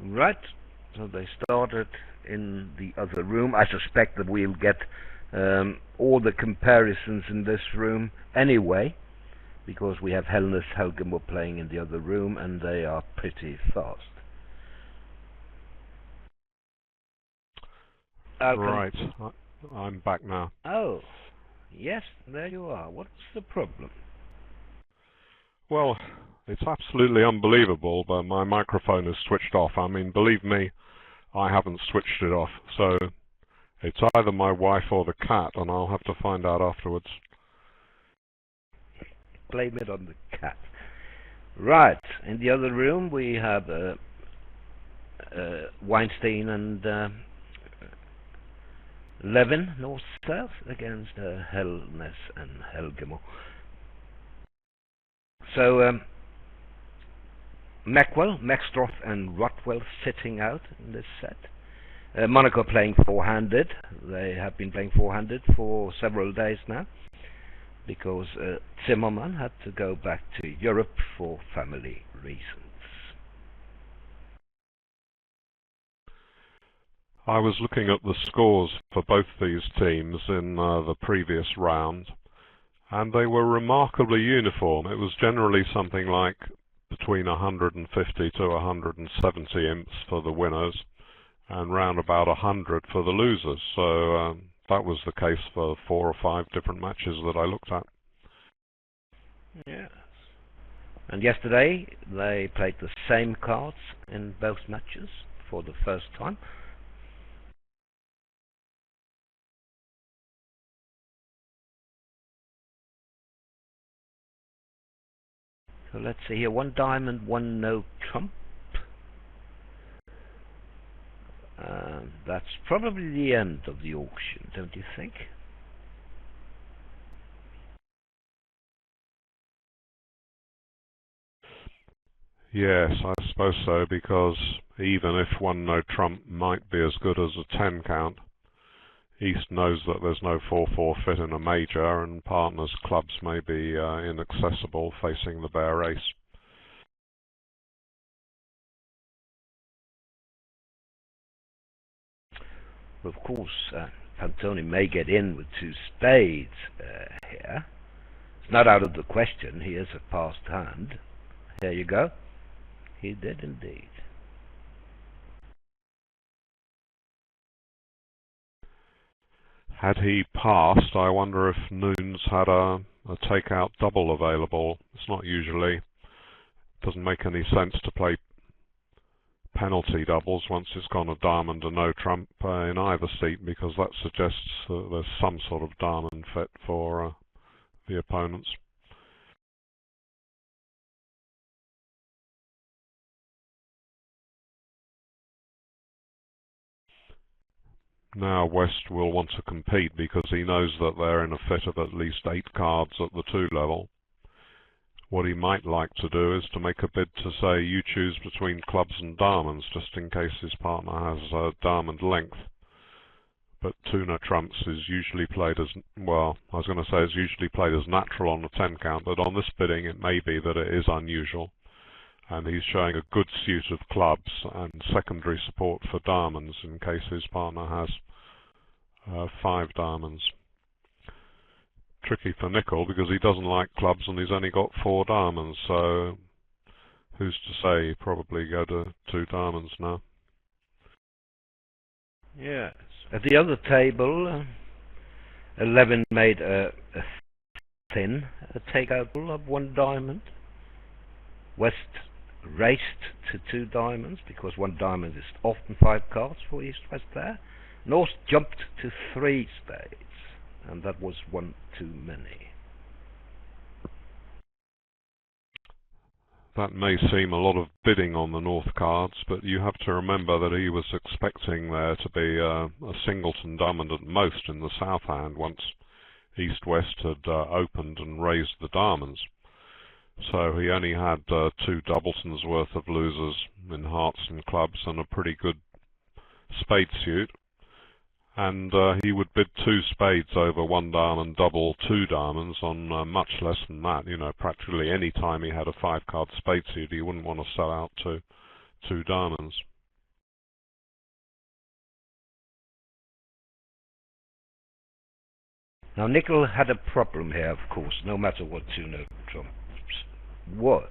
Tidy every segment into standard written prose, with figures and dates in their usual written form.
Right. So they started in the other room. I suspect that we'll get all the comparisons in this room anyway, because we have Helnes Helgemo playing in the other room, and they are pretty fast. Right. I'm back now. Oh, yes, there you are. What's the problem? Well, it's absolutely unbelievable, but my microphone is switched off. I mean, believe me, I haven't switched it off. So it's either my wife or the cat, and I'll have to find out afterwards. Blame it on the cat. Right. In the other room, we have Weinstein and Levin, north-south, against Helnes and Helgemo. So Meckwell, Meckstroth and Rotwell sitting out in this set. Monaco playing four-handed. They have been playing four-handed for several days now, because Zimmermann had to go back to Europe for family reasons. I was looking at the scores for both these teams in the previous round, and they were remarkably uniform. It was generally something like between 150 to 170 imps for the winners, and round about 100 for the losers. So that was the case for 4 or 5 different matches that I looked at. Yes. And yesterday they played the same cards in both matches for the first time. So let's see here, 1 diamond, 1 no trump. That's probably the end of the auction, don't you think? Yes, I suppose so, because even if 1 no trump might be as good as a 10 count, East knows that there's no 4-4 fit in a major, and partners' clubs may be inaccessible facing the bare ace. Of course, Pantoni may get in with 2 spades here. It's not out of the question. He is a passed hand. There you go. He did indeed. Had he passed, I wonder if Nunes had a takeout double available. It's not usually, doesn't make any sense to play penalty doubles once it's gone a diamond and no trump in either seat, because that suggests that there's some sort of diamond fit for the opponents. Now West will want to compete because he knows that they're in a fit of at least 8 cards at the 2 level. What he might like to do is to make a bid to say you choose between clubs and diamonds, just in case his partner has a diamond length. But 2 no trumps is usually played as, well, I was going to say is usually played as natural on the 10 count, but on this bidding it may be that it is unusual. And he's showing a good suit of clubs and secondary support for diamonds in case his partner has 5 diamonds. Tricky for Nickell because he doesn't like clubs and he's only got 4 diamonds, so who's to say? He'd probably go to 2 diamonds now. Yes. At the other table, 11 made a thin takeout of 1 diamond. West raced to 2 diamonds because 1 diamond is often 5 cards for East-West there. North jumped to 3 spades, and that was 1 too many. That may seem a lot of bidding on the North cards, but you have to remember that he was expecting there to be a singleton diamond at most in the South hand once East-West had opened and raised the diamonds. So he only had 2 doubletons worth of losers in hearts and clubs and a pretty good spade suit. And he would bid 2 spades over 1 diamond, double 2 diamonds on much less than that. You know, practically any time he had a 5-card spade suit, he wouldn't want to sell out to 2 diamonds. Now Nickell had a problem here, of course, no matter what two-note trumps was.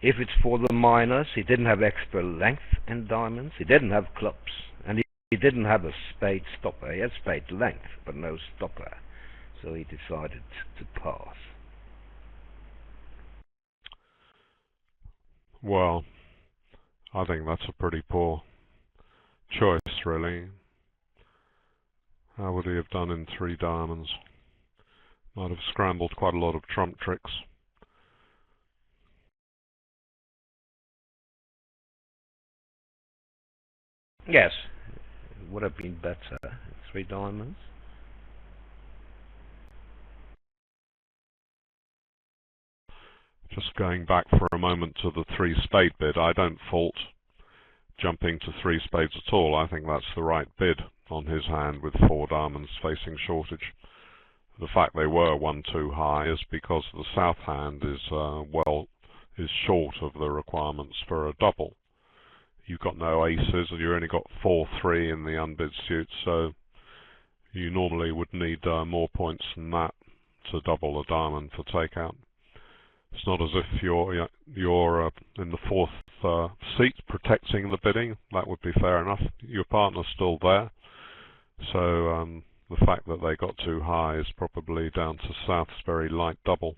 If it's for the minors, he didn't have extra length in diamonds, he didn't have clubs, and he didn't have a spade stopper. He had spade length, but no stopper. So he decided to pass. Well, I think that's a pretty poor choice, really. How would he have done in 3 diamonds? Might have scrambled quite a lot of trump tricks. Yes, it would have been better. 3 diamonds. Just going back for a moment to the 3 spade bid, I don't fault jumping to 3 spades at all. I think that's the right bid on his hand with 4 diamonds facing shortage. The fact they were 1 too high is because the south hand is is short of the requirements for a double. You've got no aces and you've only got 4-3 in the unbid suit, so you normally would need more points than that to double a diamond for takeout. It's not as if you're in the 4th seat protecting the bidding. That would be fair enough. Your partner's still there, so the fact that they got too high is probably down to South's very light double.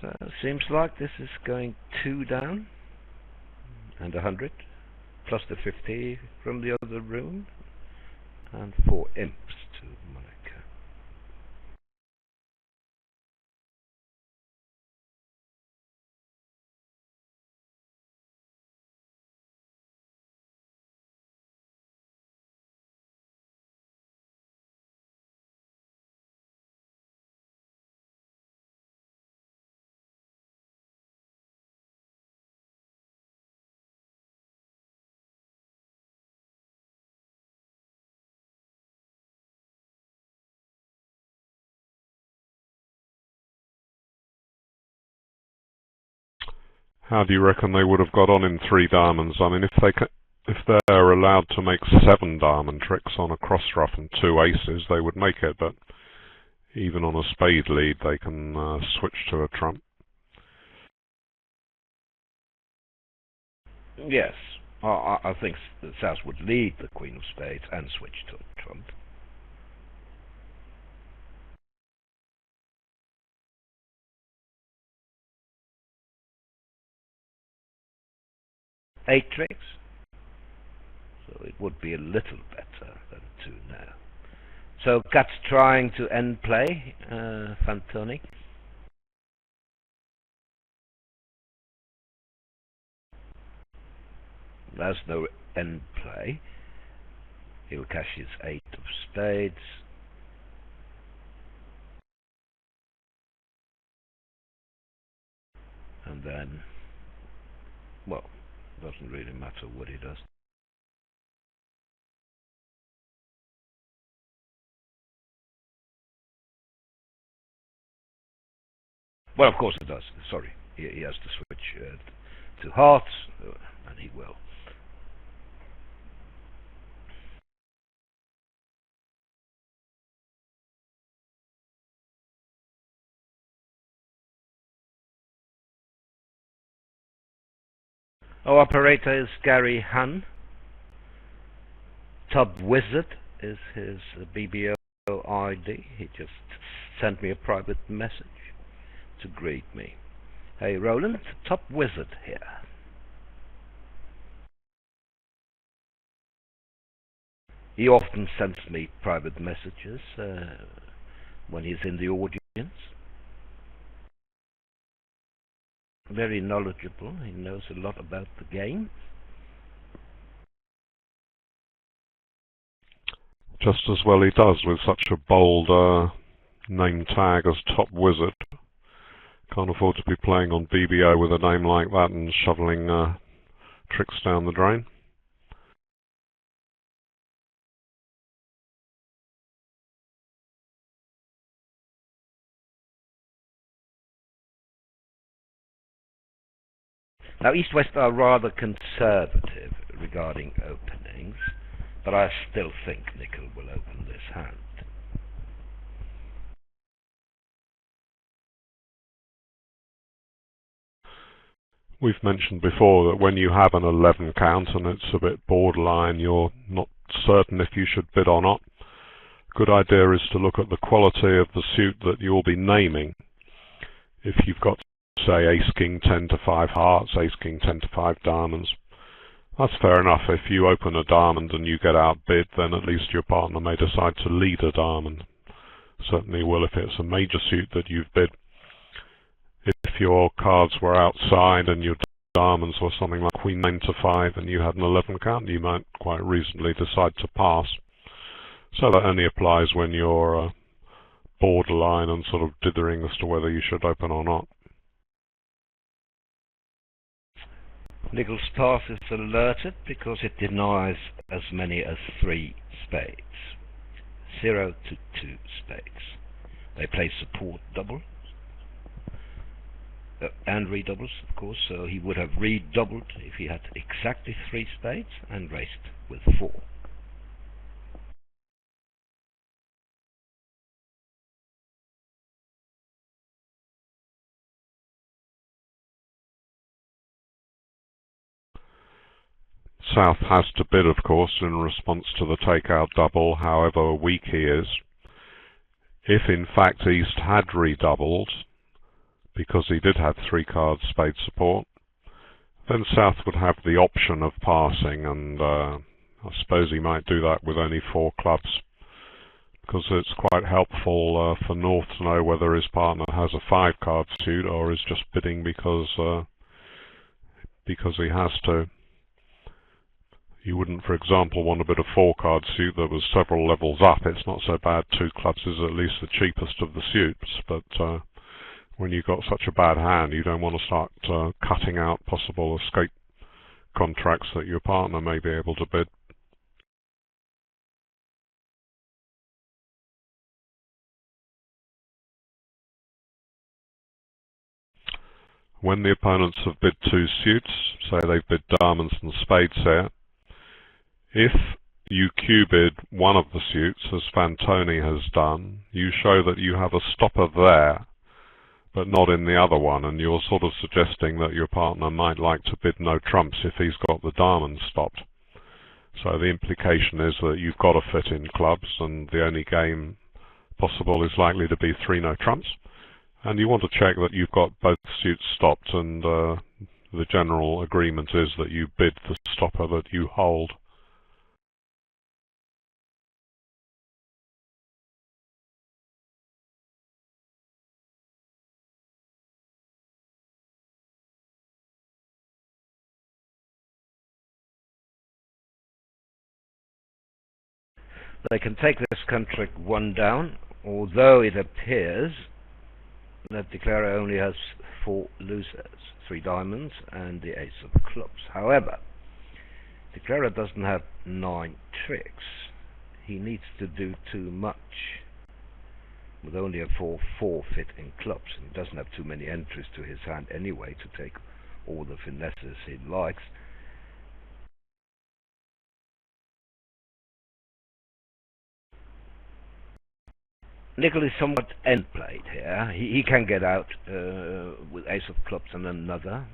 So it seems like this is going 2 down and 100 plus the 50 from the other room and 4 imps to Monaco. How do you reckon they would have got on in 3 diamonds? I mean, if they're allowed to make 7 diamond tricks on a cross ruff and 2 aces, they would make it, but even on a spade lead, they can switch to a trump. Yes, I think the South would lead the Queen of Spades and switch to a trump. Eight tricks, so it would be a little better than 2 now. So Cat's trying to end play, Fantoni. There's no end play. He'll cash his 8 of spades. And then, well, doesn't really matter what he does. Well, of course it does. Sorry, he has to switch to hearts, and he will. Our operator is Gary Hun. Tub Wizard is his BBO ID. He just sent me a private message to greet me. Hey Roland, Tub Wizard here. He often sends me private messages when he's in the audience. Very knowledgeable. He knows a lot about the game. Just as well he does with such a bold name tag as Top Wizard. Can't afford to be playing on BBO with a name like that and shoveling tricks down the drain. Now East-West are rather conservative regarding openings, but I still think Nickell will open this hand. We've mentioned before that when you have an 11 count and it's a bit borderline, you're not certain if you should bid or not. Good idea is to look at the quality of the suit that you'll be naming. If you've got, say, ace king 10 to 5 hearts, ace king 10 to 5 diamonds, that's fair enough. If you open a diamond and you get outbid, then at least your partner may decide to lead a diamond. Certainly will if it's a major suit that you've bid. If your cards were outside and your diamonds were something like queen 9 to 5 and you had an 11 count, you might quite reasonably decide to pass. So that only applies when you're borderline and sort of dithering as to whether you should open or not. Nickell's pass is alerted because it denies as many as 3 spades. 0 to 2 spades. They play support double and redoubles, of course, so he would have redoubled if he had exactly 3 spades and raced with 4. South has to bid, of course, in response to the takeout double, however weak he is. If in fact East had redoubled, because he did have 3 cards spade support, then South would have the option of passing, and I suppose he might do that with only 4 clubs, because it's quite helpful for North to know whether his partner has a 5 card suit or is just bidding because he has to. You wouldn't, for example, want a bit of 4 card suit that was several levels up. It's not so bad. 2 clubs is at least the cheapest of the suits, but when you've got such a bad hand, you don't want to start cutting out possible escape contracts that your partner may be able to bid. When the opponents have bid 2 suits, say they've bid diamonds and spades here, if you Q-bid one of the suits, as Fantoni has done, you show that you have a stopper there, but not in the other one, and you're sort of suggesting that your partner might like to bid no trumps if he's got the diamonds stopped. So the implication is that you've got a fit in clubs, and the only game possible is likely to be 3 no trumps, and you want to check that you've got both suits stopped, and the general agreement is that you bid the stopper that you hold. They can take this contract 1 down, although it appears that declarer only has 4 losers, 3 diamonds and the ace of clubs. However, declarer doesn't have 9 tricks. He needs to do too much with only a 4-4 fit in clubs. He doesn't have too many entries to his hand anyway to take all the finesses he likes. Nickell is somewhat end-played here. He can get out with ace of clubs and another.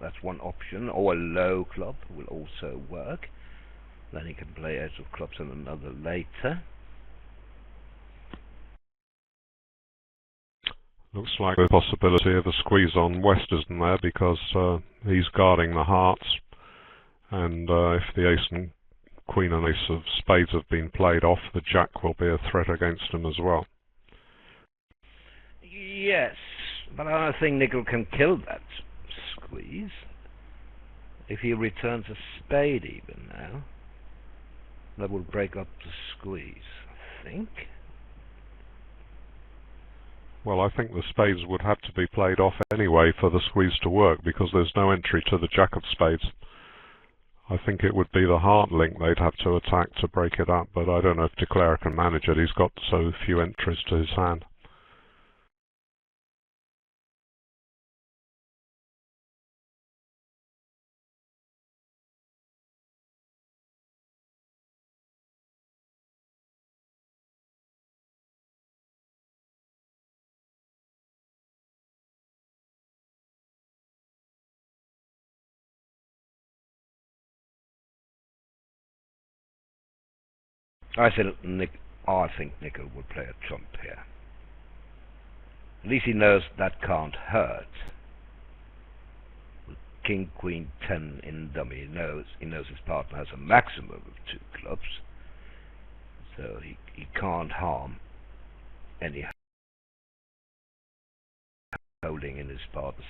That's one option. Or a low club will also work. Then he can play ace of clubs and another later. Looks like the possibility of a squeeze on West, isn't there? Because he's guarding the hearts, and if the ace and queen and ace of spades have been played off, the jack will be a threat against him as well. Yes, but I don't think Nickell can kill that squeeze. If he returns a spade even now, that will break up the squeeze, I think. Well, I think the spades would have to be played off anyway for the squeeze to work, because there's no entry to the jack of spades. I think it would be the heart link they'd have to attack to break it up, but I don't know if declarer can manage it. He's got so few entries to his hand. I think Nickell would play a trump here. At least he knows that can't hurt. With King, Queen, 10 in dummy, he knows his partner has a maximum of 2 clubs, so he can't harm any holding in his partner's.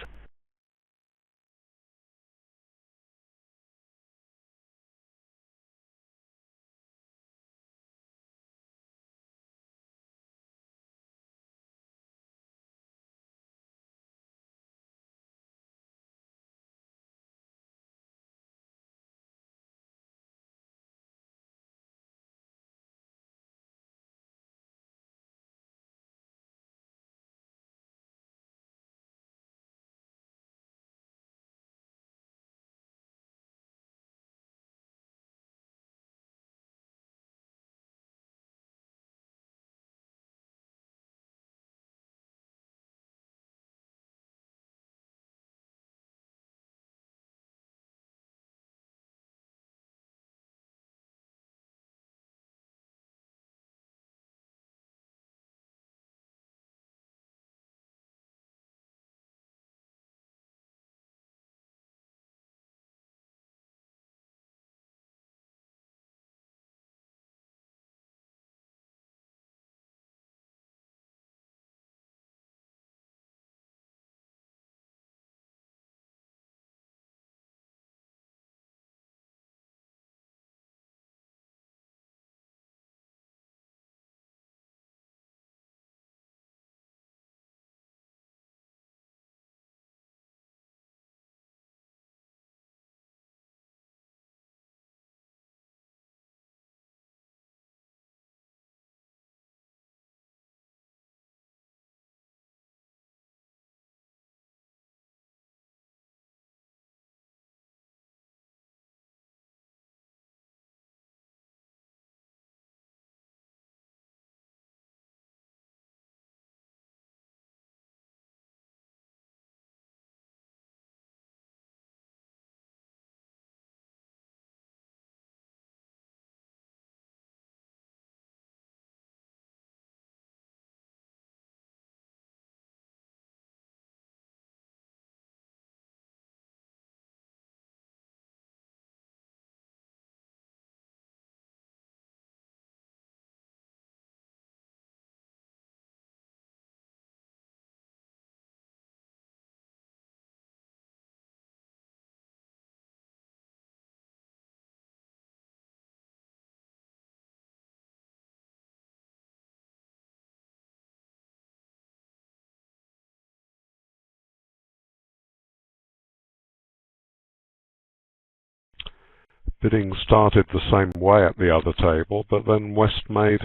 Bidding started the same way at the other table, but then West made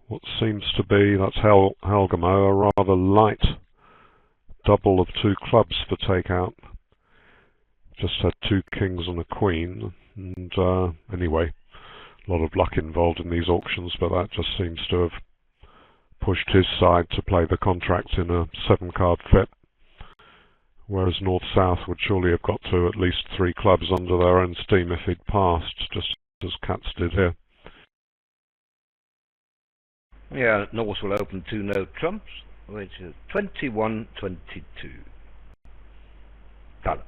what seems to be, that's Helgamo, a rather light double of 2 clubs for takeout. Just had 2 kings and a queen, and anyway, a lot of luck involved in these auctions, but that just seems to have pushed his side to play the contract in a 7-card fit, whereas North-South would surely have got to at least 3 clubs under their own steam if he'd passed, just as Katz did here. Yeah, North will open 2 no trumps, which is 21-22. Balance.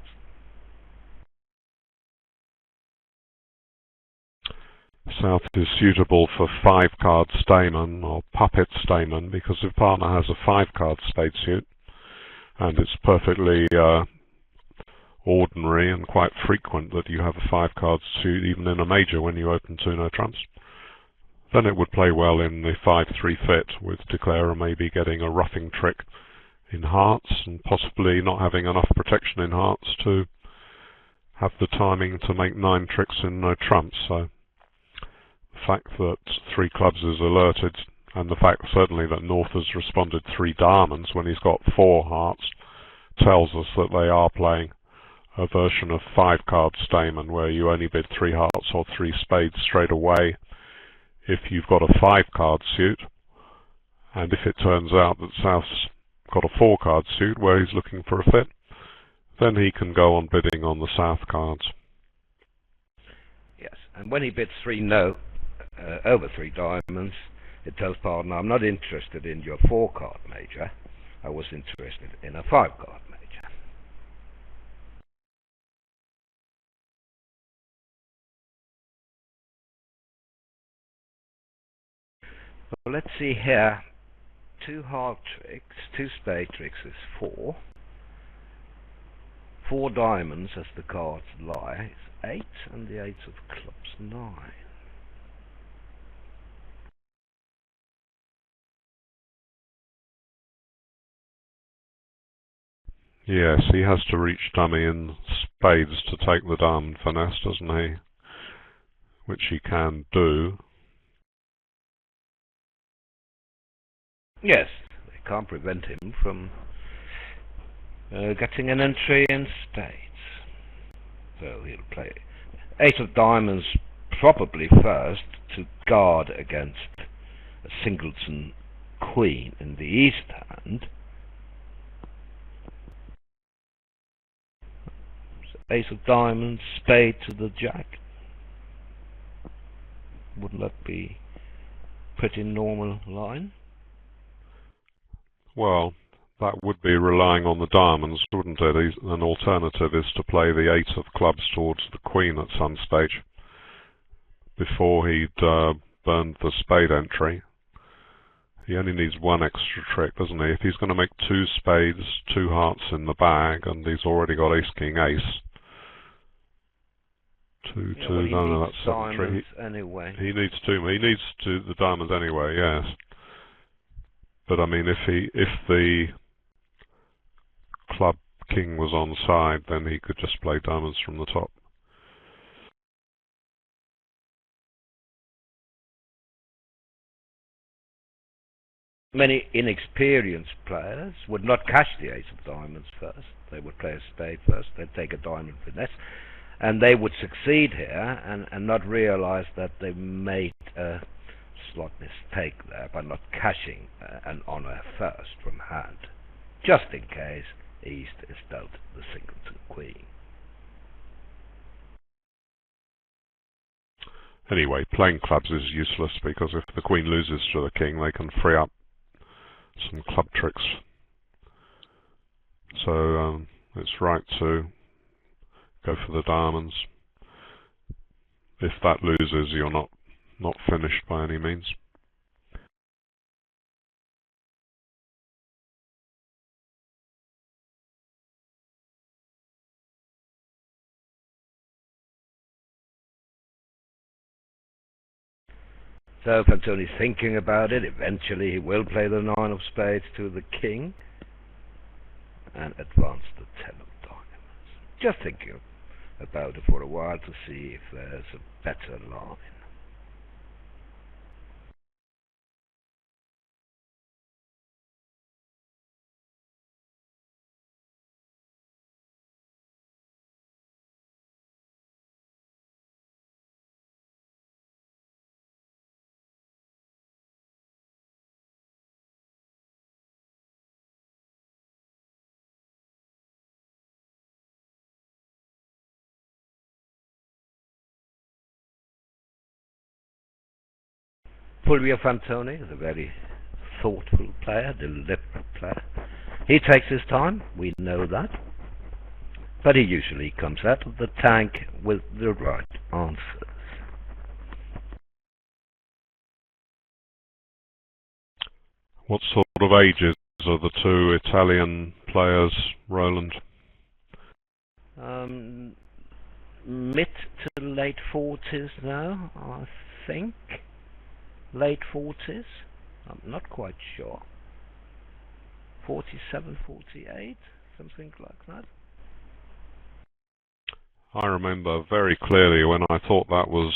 South is suitable for 5-card Stayman or puppet Stayman because his partner has a 5-card spade suit, and it's perfectly ordinary and quite frequent that you have a 5-card suit even in a major when you open 2 no trumps. Then it would play well in the 5-3 fit, with declarer maybe getting a roughing trick in hearts and possibly not having enough protection in hearts to have the timing to make 9 tricks in no trumps. So the fact that 3 clubs is alerted, and the fact certainly that North has responded 3 diamonds when he's got 4 hearts, tells us that they are playing a version of 5-card Stayman where you only bid 3 hearts or 3 spades straight away if you've got a 5-card suit, and if it turns out that South's got a 4-card suit where he's looking for a fit, then he can go on bidding on the South cards. Yes, and when he bids 3 no, over 3 diamonds, it tells partner, I'm not interested in your 4-card major, I was interested in a 5-card major. Well, let's see here. 2 heart tricks, 2 spade tricks is 4. 4 diamonds as the cards lie is 8, and the 8 of clubs 9. Yes, he has to reach dummy in spades to take the diamond finesse, doesn't he? Which he can do. Yes, they can't prevent him from getting an entry in spades. So he'll play 8 of diamonds probably first to guard against a singleton queen in the east hand. So ace of diamonds, spade to the jack. Wouldn't that be pretty normal line? Well, that would be relying on the diamonds, wouldn't it? An alternative is to play the 8 of clubs towards the queen at some stage before he'd burned the spade entry. He only needs 1 extra trick, doesn't he? If he's going to make 2 spades, 2 hearts in the bag, and he's already got ace, king, ace. 2, Yeah, 2, well, no, that's 7, 3. Anyway. He needs 2. He needs the diamonds anyway, yes. But I mean, if the club king was on side, then he could just play diamonds from the top. Many inexperienced players would not cash the ace of diamonds first. They would play a spade first, they'd take a diamond finesse, and they would succeed here and not realize that they made a slight mistake there by not cashing an honor first from hand, just in case east is dealt the singleton queen. Anyway, playing clubs is useless because if the queen loses to the king, they can free up some club tricks. So it's right to go for the diamonds. If that loses, you're not finished by any means. So if Antony's thinking about it, eventually he will play the 9 of spades to the king and advance the 10 of diamonds. Just thinking about it for a while to see if there's a better line. Fulvio Fantoni is a very thoughtful player, deliberate player. He takes his time, we know that, but he usually comes out of the tank with the right answers. What sort of ages are the 2 Italian players, Roland? Mid to late 40s now, I think. Late 40s? I'm not quite sure. 47, 48, something like that. I remember very clearly when I thought that was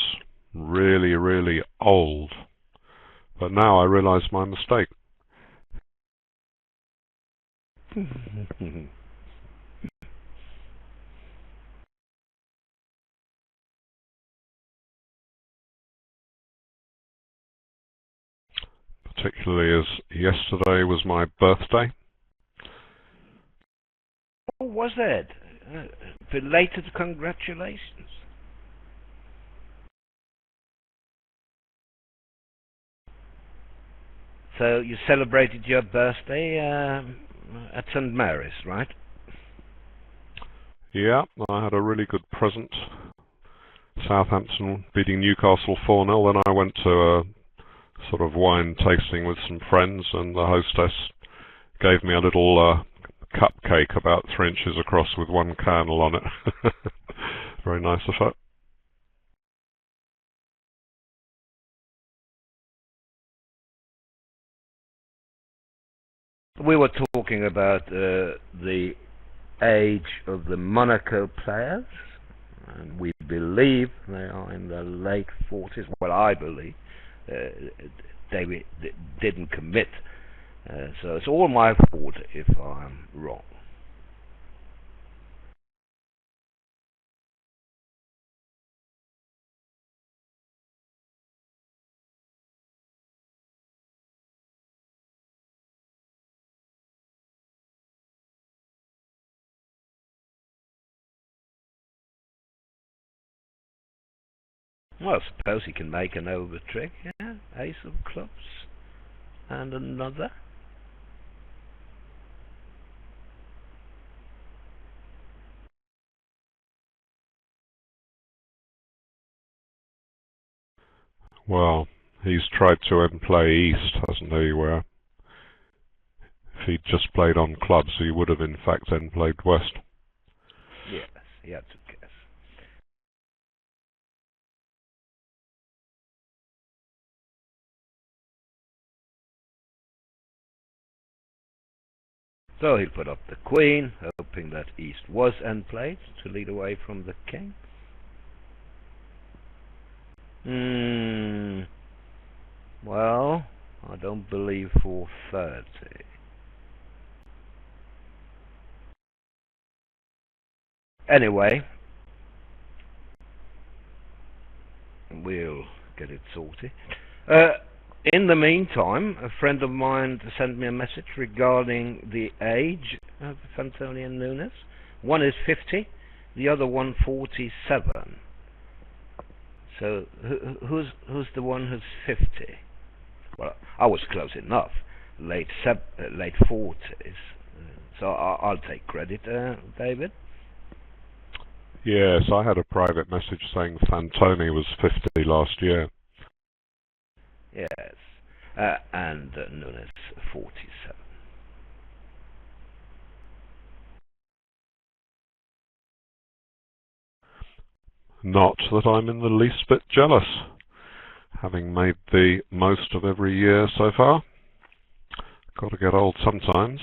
really, really old. But now I realise my mistake. Particularly as yesterday was my birthday. Oh, was it? Belated congratulations. So you celebrated your birthday at St. Mary's, right? Yeah, I had a really good present. Southampton beating Newcastle 4-0. Then I went to a sort of wine tasting with some friends, and the hostess gave me a little cupcake about 3 inches across with one kernel on it. Very nice of her. We were talking about the age of the Monaco players, and we believe they are in the late 40s. Well, I believe they didn't commit, so it's all my fault if I'm wrong. Well, I suppose he can make an over trick, yeah? Ace of clubs and another. Well, he's tried to end play east, hasn't he? Where if he'd just played on clubs, he would have in fact end played west. Yes, he had to guess. So he'll put up the queen, hoping that east was end played to lead away from the king. Well, I don't believe 430. Anyway, we'll get it sorted. In the meantime, a friend of mine sent me a message regarding the age of Fantoni and Nunes. One is 50, the other one 47. So who's the one who's 50? Well, I was close enough, late 40s. So I'll take credit, David. Yes, I had a private message saying Fantoni was 50 last year. Yes, and Nunes 47. Not that I'm in the least bit jealous, having made the most of every year so far. Got to get old sometime.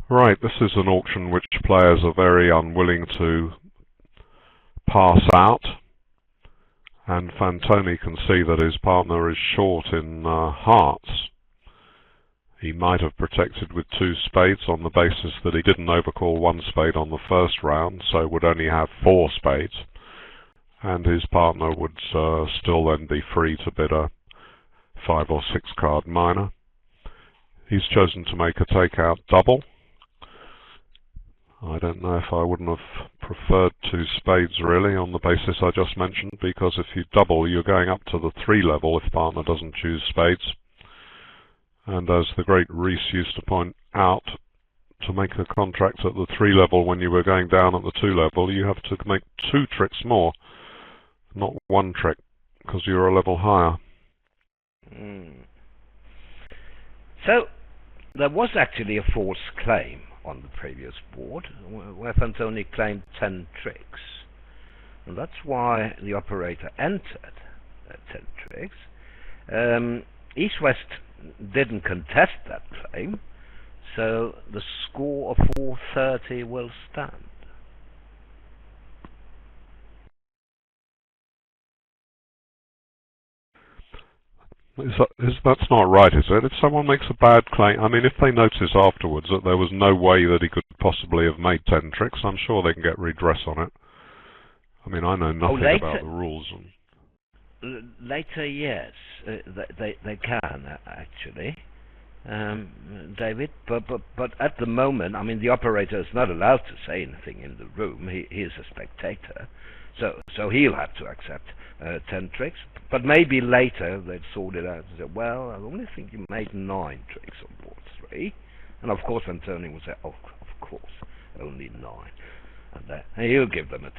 Right, this is an auction which players are very unwilling to pass out, and Fantoni can see that his partner is short in hearts. He might have protected with 2 spades on the basis that he didn't overcall 1 spade on the first round, so would only have 4 spades, and his partner would still then be free to bid a 5 or 6 card minor. He's chosen to make a takeout double. I don't know if I wouldn't have preferred 2 spades really on the basis I just mentioned, because if you double you're going up to the 3 level if partner doesn't choose spades. And as the great Rees used to point out, to make a contract at the 3 level when you were going down at the 2 level, you have to make 2 tricks more, not 1 trick, because you're a level higher. So there was actually a false claim on the previous board, where Fantoni claimed 10 tricks. And that's why the operator entered 10 tricks. East-West didn't contest that claim, so the score of 430 will stand. That's not right, is it? If someone makes a bad claim, I mean, if they notice afterwards that there was no way that he could possibly have made 10 tricks, I'm sure they can get redress on it. I mean, I know nothing about the rules. Later, yes, they can, actually. David. But at the moment, I mean, the operator is not allowed to say anything in the room. He is a spectator, so he'll have to accept 10 tricks. But maybe later they'd sort it out and say, well, I only think you made 9 tricks on board 3. And of course, when Tony will say, oh, of course, only 9. And he'll give them a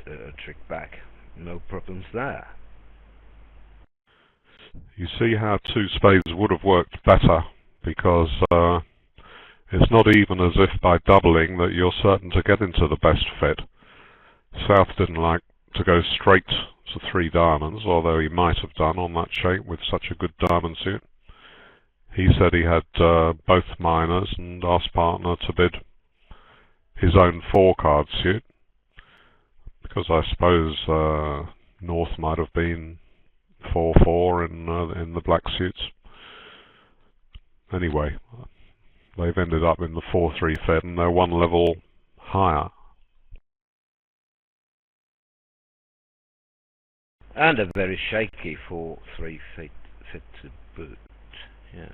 trick back. No problems there. You see how 2 spades would have worked better, because it's not even as if by doubling that you're certain to get into the best fit. South didn't like to go straight to 3 diamonds, although he might have done on that shape with such a good diamond suit. He said he had both minors and asked partner to bid his own 4-card suit, because I suppose North might have been 4-4 in the black suits. Anyway, they've ended up in the 4-3 fit, and they're 1 level higher. And a very shaky 4-3 fit to boot. Yes.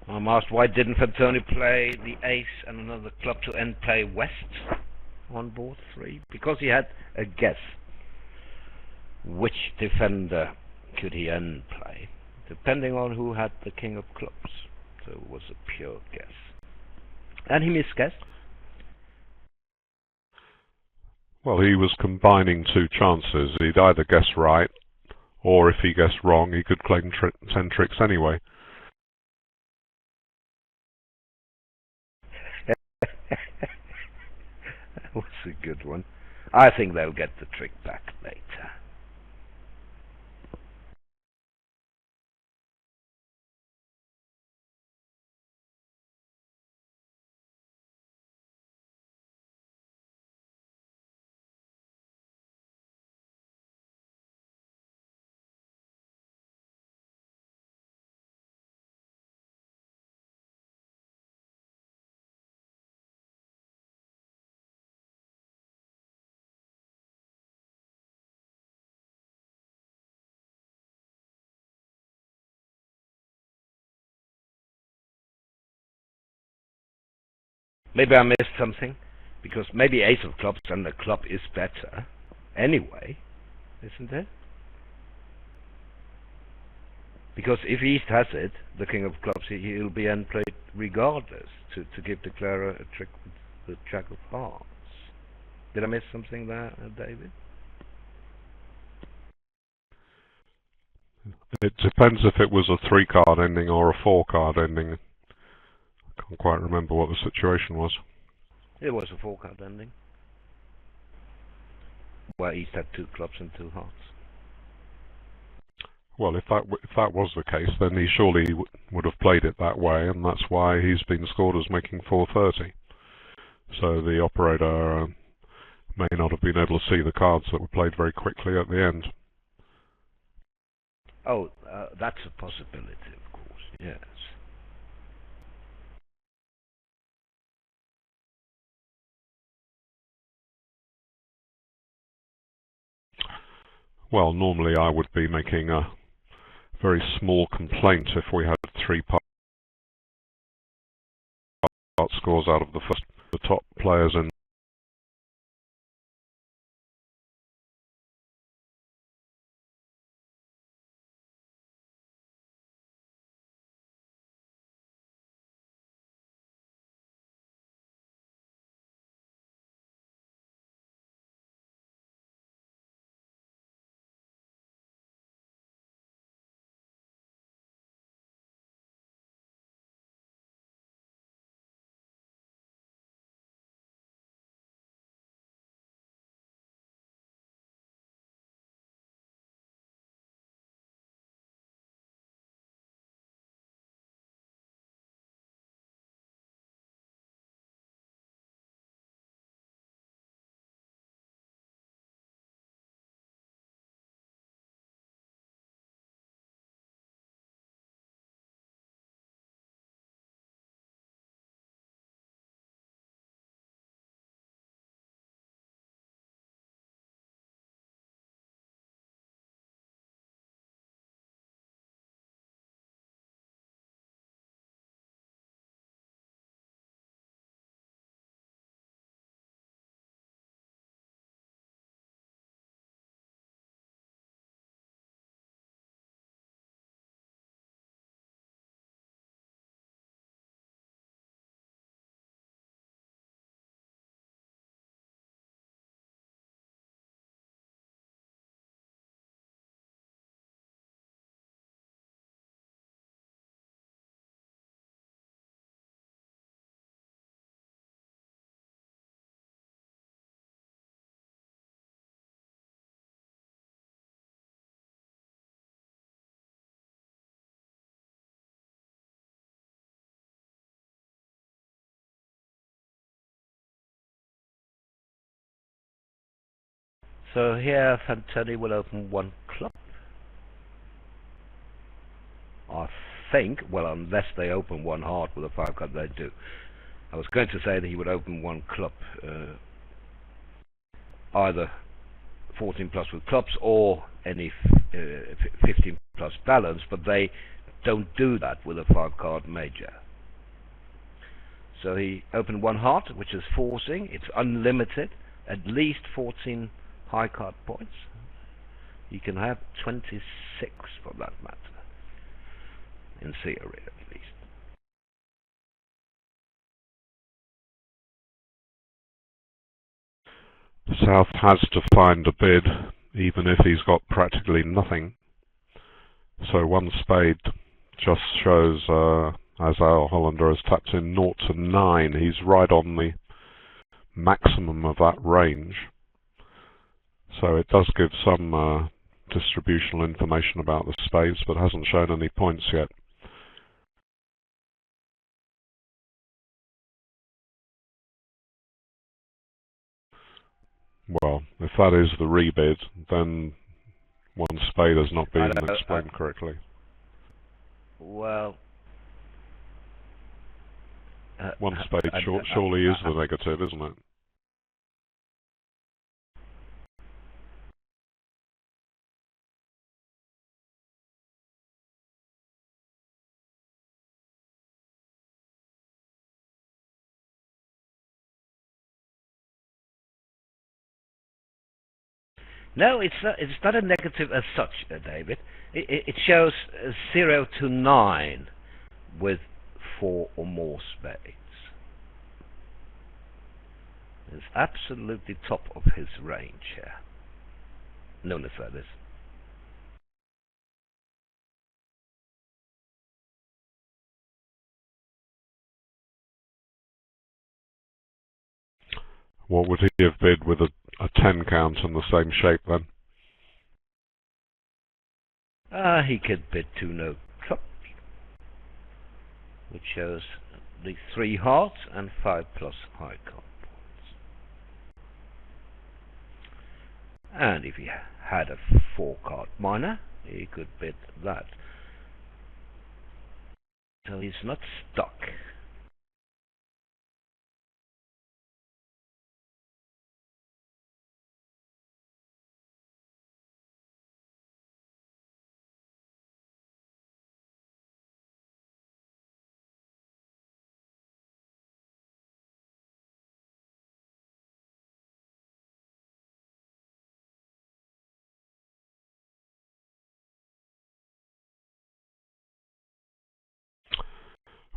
I'm asked, why didn't Fantoni play the ace and another club to end play West on board 3? Because he had a guess. Which defender could he end play? Depending on who had the king of clubs. So it was a pure guess. And he misguessed. Well, he was combining 2 chances. He'd either guess right, or if he guessed wrong, he could claim 10 tricks anyway. That was a good one. I think they'll get the trick back later. Maybe I missed something, because maybe ace of clubs and the club is better anyway, isn't it? Because if East has it, the king of clubs, he'll be end played regardless to give the Clara a trick with the jack of hearts. Did I miss something there, David? It depends if it was a 3-card ending or a 4-card ending. I can't quite remember what the situation was. It was a 4-card ending, where East had 2 clubs and 2 hearts. Well, if that was the case, then he surely would have played it that way, and that's why he's been scored as making 430. So the operator may not have been able to see the cards that were played very quickly at the end. Oh, that's a possibility, of course, yes. Well, normally I would be making a very small complaint if we had 3-part scores out of the top players in So here Fantoni will open one club. I think, well, unless they open one heart with a 5 card, they do. I was going to say that he would open one club, either 14 plus with clubs or any 15 plus balance, but they don't do that with a 5 card major. So he opened one heart, which is forcing. It's unlimited, at least 14 high card points. You can have 26 for that matter, in theory at least. South has to find a bid, even if he's got practically nothing. So one spade just shows, as our Hollander has tapped in 0 to 9, he's right on the maximum of that range. So it does give some distributional information about the spades, but hasn't shown any points yet. Well, if that is the rebid, then one spade has not been explained correctly. Well, one spade surely is the negative, isn't it? no, it's not a negative as such, David. It shows 0 to 9 with 4 or more spades. It's absolutely top of his range here. Known as that is. What would he have bid with a 10 count in the same shape then? He could bid 2 no clubs, which shows the 3 hearts and 5 plus high card points. And if he had a 4 card minor, he could bid that. So he's not stuck.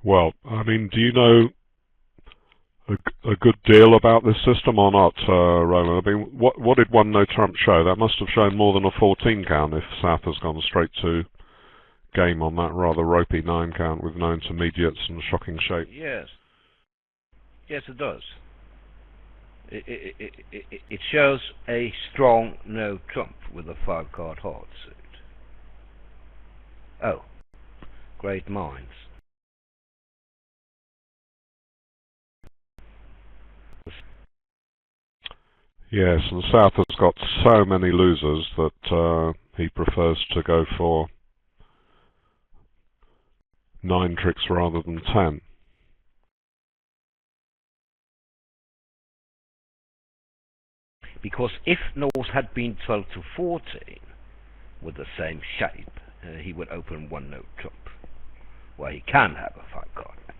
Well, I mean, do you know a good deal about this system or not, Roland? I mean, what did one no trump show? That must have shown more than a 14 count if South has gone straight to game on that rather ropey 9 count with no intermediates and shocking shape. Yes. Yes, it does. It shows a strong no trump with a 5 card heart suit. Oh, great minds. Yes, and South has got so many losers that he prefers to go for 9 tricks rather than 10. Because if North had been 12 to 14 with the same shape, he would open 1 no trump, where he can have a 5 card major.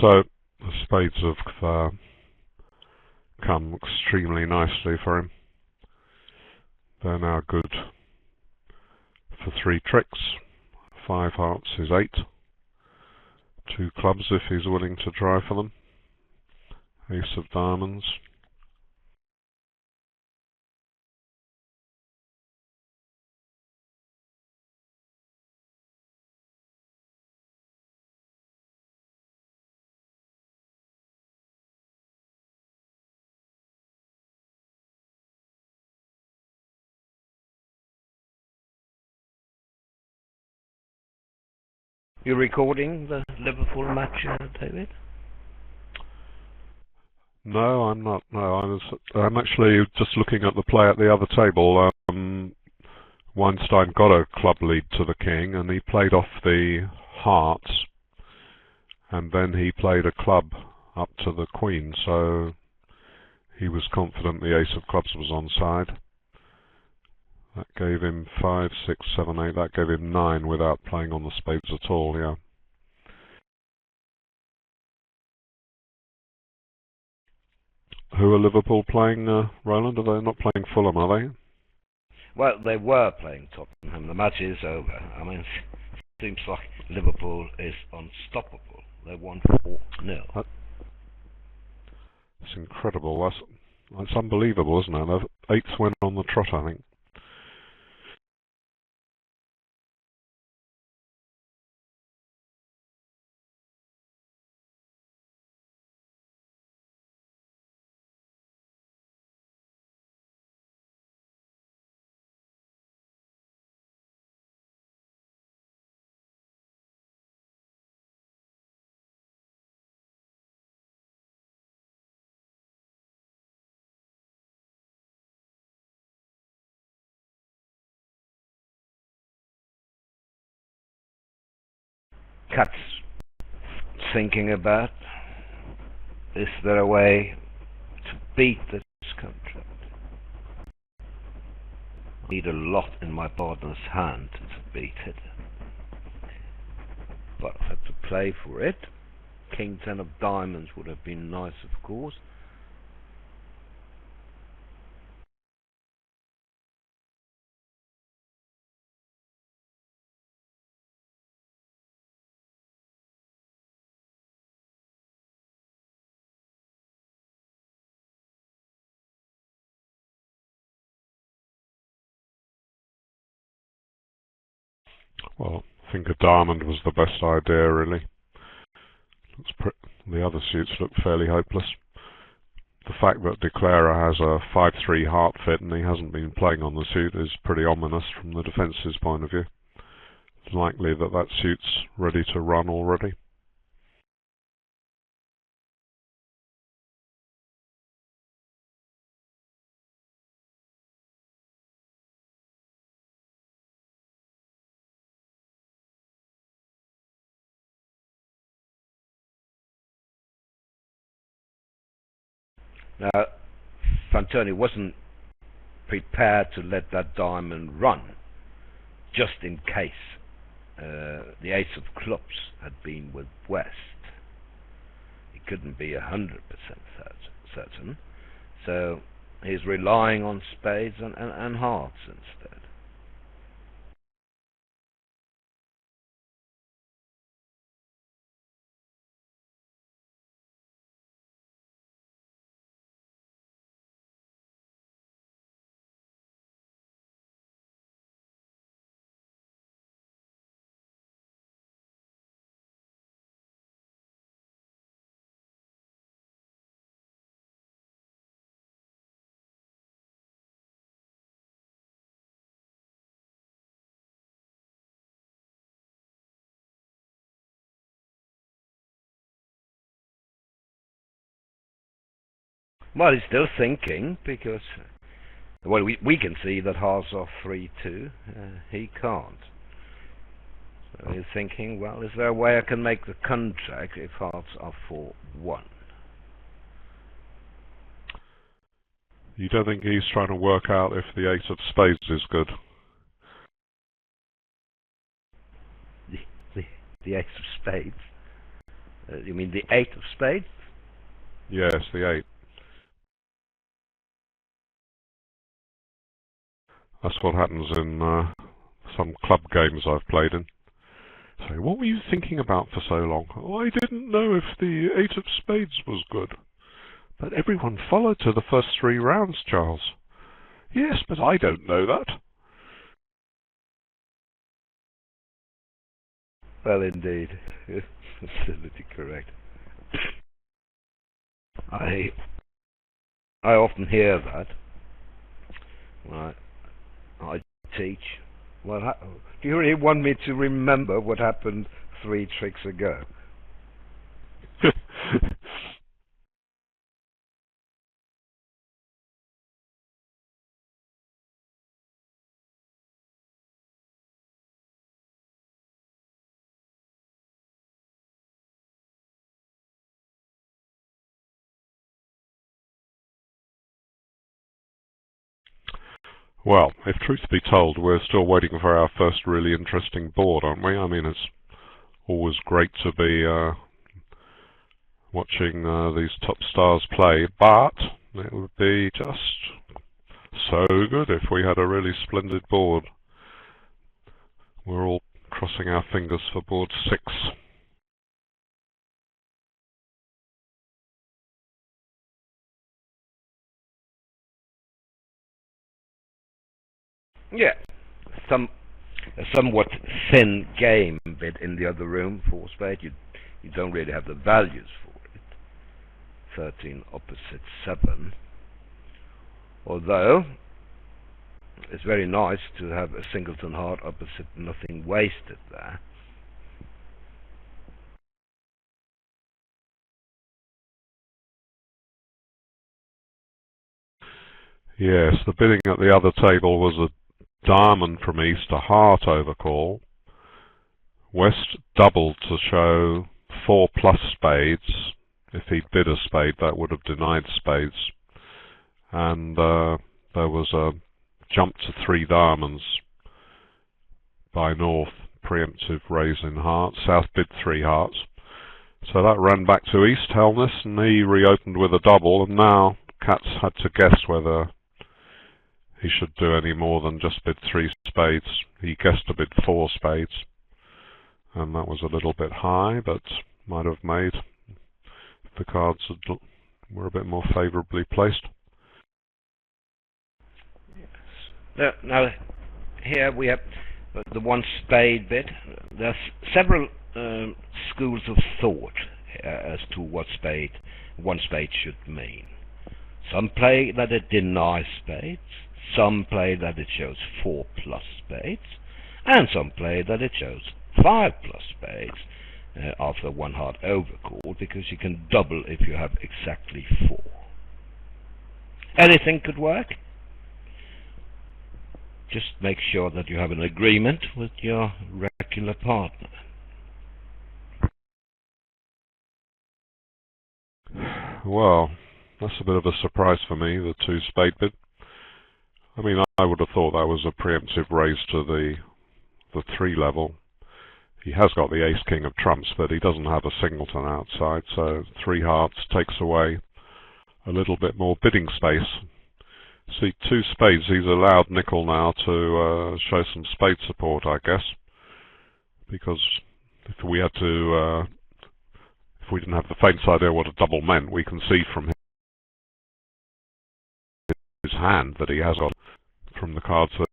So the spades have come extremely nicely for him. They're now good for 3 tricks. 5 hearts is 8. 2 clubs if he's willing to try for them. Ace of diamonds. You recording the Liverpool match, David? No, I'm not. No, I'm actually just looking at the play at the other table. Weinstein got a club lead to the king, and he played off the hearts, and then he played a club up to the queen, so he was confident the ace of clubs was onside. That gave him 5, 6, 7, 8. That gave him 9 without playing on the spades at all, yeah. Who are Liverpool playing, Roland? Are they not playing Fulham, are they? Well, they were playing Tottenham. The match is over. I mean, it seems like Liverpool is unstoppable. They won 4-0. That's incredible. That's unbelievable, isn't it? Their 8th win on the trot, I think. Cat's thinking about, is there a way to beat this contract? Need a lot in my partner's hand to beat it. But I have to play for it. King 10 of diamonds would have been nice, of course. Well, I think a diamond was the best idea, really. The other suits look fairly hopeless. The fact that Declarer has a 5-3 heart fit and he hasn't been playing on the suit is pretty ominous from the defence's point of view. It's likely that that suit's ready to run already. Now, Fantoni wasn't prepared to let that diamond run, just in case the ace of clubs had been with West. He couldn't be 100% certain, so he's relying on spades and hearts instead. Well, he's still thinking, because well, we can see that hearts are 3-2. He can't. So he's thinking, well, is there a way I can make the contract if hearts are 4-1? You don't think he's trying to work out if the ace of spades is good? The ace of spades? You mean the 8 of spades? Yes, the 8. That's what happens in some club games I've played in. So, what were you thinking about for so long? Oh, I didn't know if the 8 of spades was good. But everyone followed to the first 3 rounds, Charles. Yes, but I don't know that. Well, indeed. Absolutely correct. I often hear that when I teach. Well, do you really want me to remember what happened 3 tricks ago. Well, if truth be told, we're still waiting for our first really interesting board, aren't we? I mean, it's always great to be watching these top stars play, but it would be just so good if we had a really splendid board. We're all crossing our fingers for board 6. Yeah, a somewhat thin game bit in the other room for spade. You don't really have the values for it. 13 opposite 7. Although it's very nice to have a singleton heart opposite nothing wasted there. Yes, the bidding at the other table was a diamond from East, a heart overcall. West doubled to show 4 plus spades. If he'd bid a spade, that would have denied spades. And there was a jump to 3 diamonds by North, preemptive raise in hearts. South bid 3 hearts. So that ran back to East Hellness, and he reopened with a double, and now Katz had to guess whether he should do any more than just bid 3 spades. He guessed to bid 4 spades, and that was a little bit high, but might have made if the cards were a bit more favourably placed. Yes. Now here we have the 1 spade bid. There's several schools of thought as to what 1 spade should mean. Some play that it denies spades, some play that it shows 4 plus spades, and some play that it shows 5 plus spades after 1 heart overcall, because you can double if you have exactly 4. Anything could work. Just make sure that you have an agreement with your regular partner. Well, that's a bit of a surprise for me, the 2 spade bid. I mean, I would have thought that was a preemptive raise to the 3 level. He has got the ace-king of trumps, but he doesn't have a singleton outside, so 3 hearts takes away a little bit more bidding space. See, 2 spades, he's allowed Nickell now to show some spade support, I guess, because if we had to, if we didn't have the faintest idea what a double meant, we can see from his hand that he has got from the cards that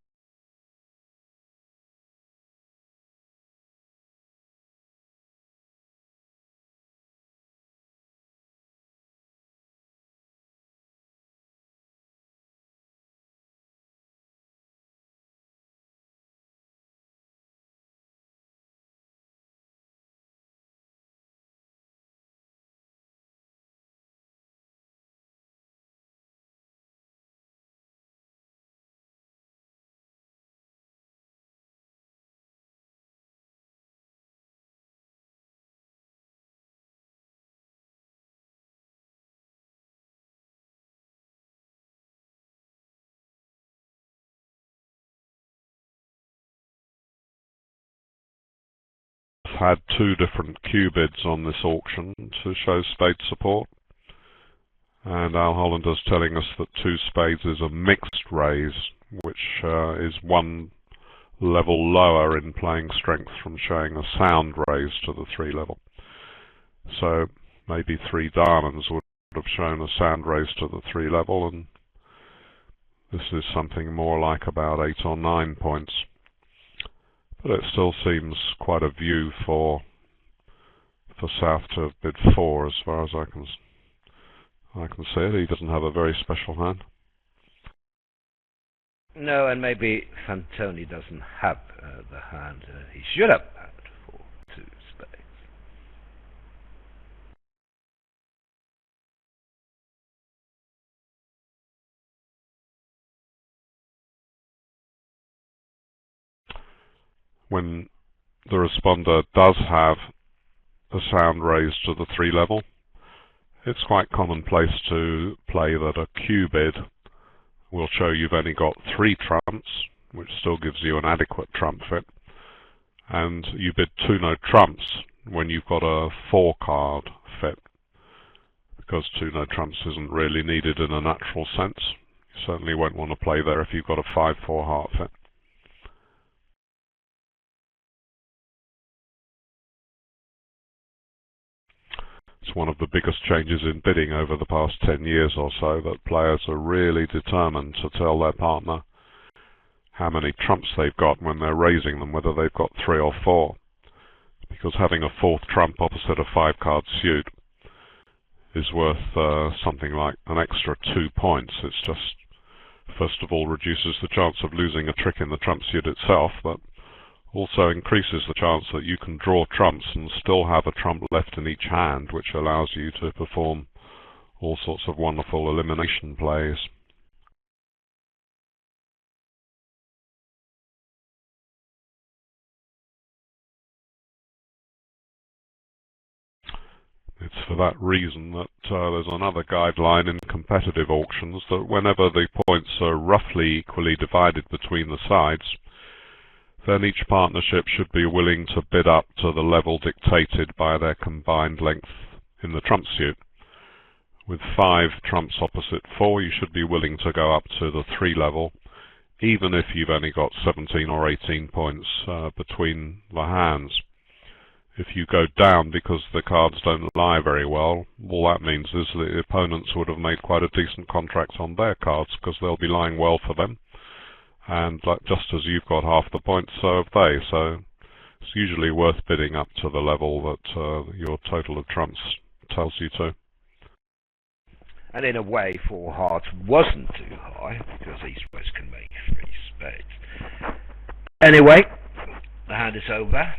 had 2 different Q bids on this auction to show spade support. And Al Hollander's telling us that 2 spades is a mixed raise, which is 1 level lower in playing strength from showing a sound raise to the 3 level. So maybe 3 diamonds would have shown a sound raise to the 3 level, and this is something more like about 8 or 9 points. But it still seems quite a view for South to have bid 4, as far as I can see it. He doesn't have a very special hand. No, and maybe Fantoni doesn't have the hand he should have had for 2 spades. when the responder does have a sound raised to the 3 level, it's quite commonplace to play that a Q bid will show you've only got 3 trumps, which still gives you an adequate trump fit, and you bid 2 no trumps when you've got a 4 card fit, because 2 no trumps isn't really needed in a natural sense. You certainly won't want to play there if you've got a 5-4 heart fit. It's one of the biggest changes in bidding over the past 10 years or so, that players are really determined to tell their partner how many trumps they've got when they're raising them, whether they've got 3 or 4. Because having a 4th trump opposite a 5-card suit is worth something like an extra 2 points. It's just, first of all, reduces the chance of losing a trick in the trump suit itself, but also increases the chance that you can draw trumps and still have a trump left in each hand, which allows you to perform all sorts of wonderful elimination plays. It's for that reason that there's another guideline in competitive auctions that whenever the points are roughly equally divided between the sides, then each partnership should be willing to bid up to the level dictated by their combined length in the trump suit. With 5 trumps opposite 4, you should be willing to go up to the 3 level, even if you've only got 17 or 18 points between the hands. If you go down because the cards don't lie very well, all that means is the opponents would have made quite a decent contract on their cards, because they'll be lying well for them. And just as you've got half the points, so have they. So it's usually worth bidding up to the level that your total of trumps tells you to. And in a way, 4 hearts wasn't too high, because East-West can make 3 spades. Anyway, the hand is over.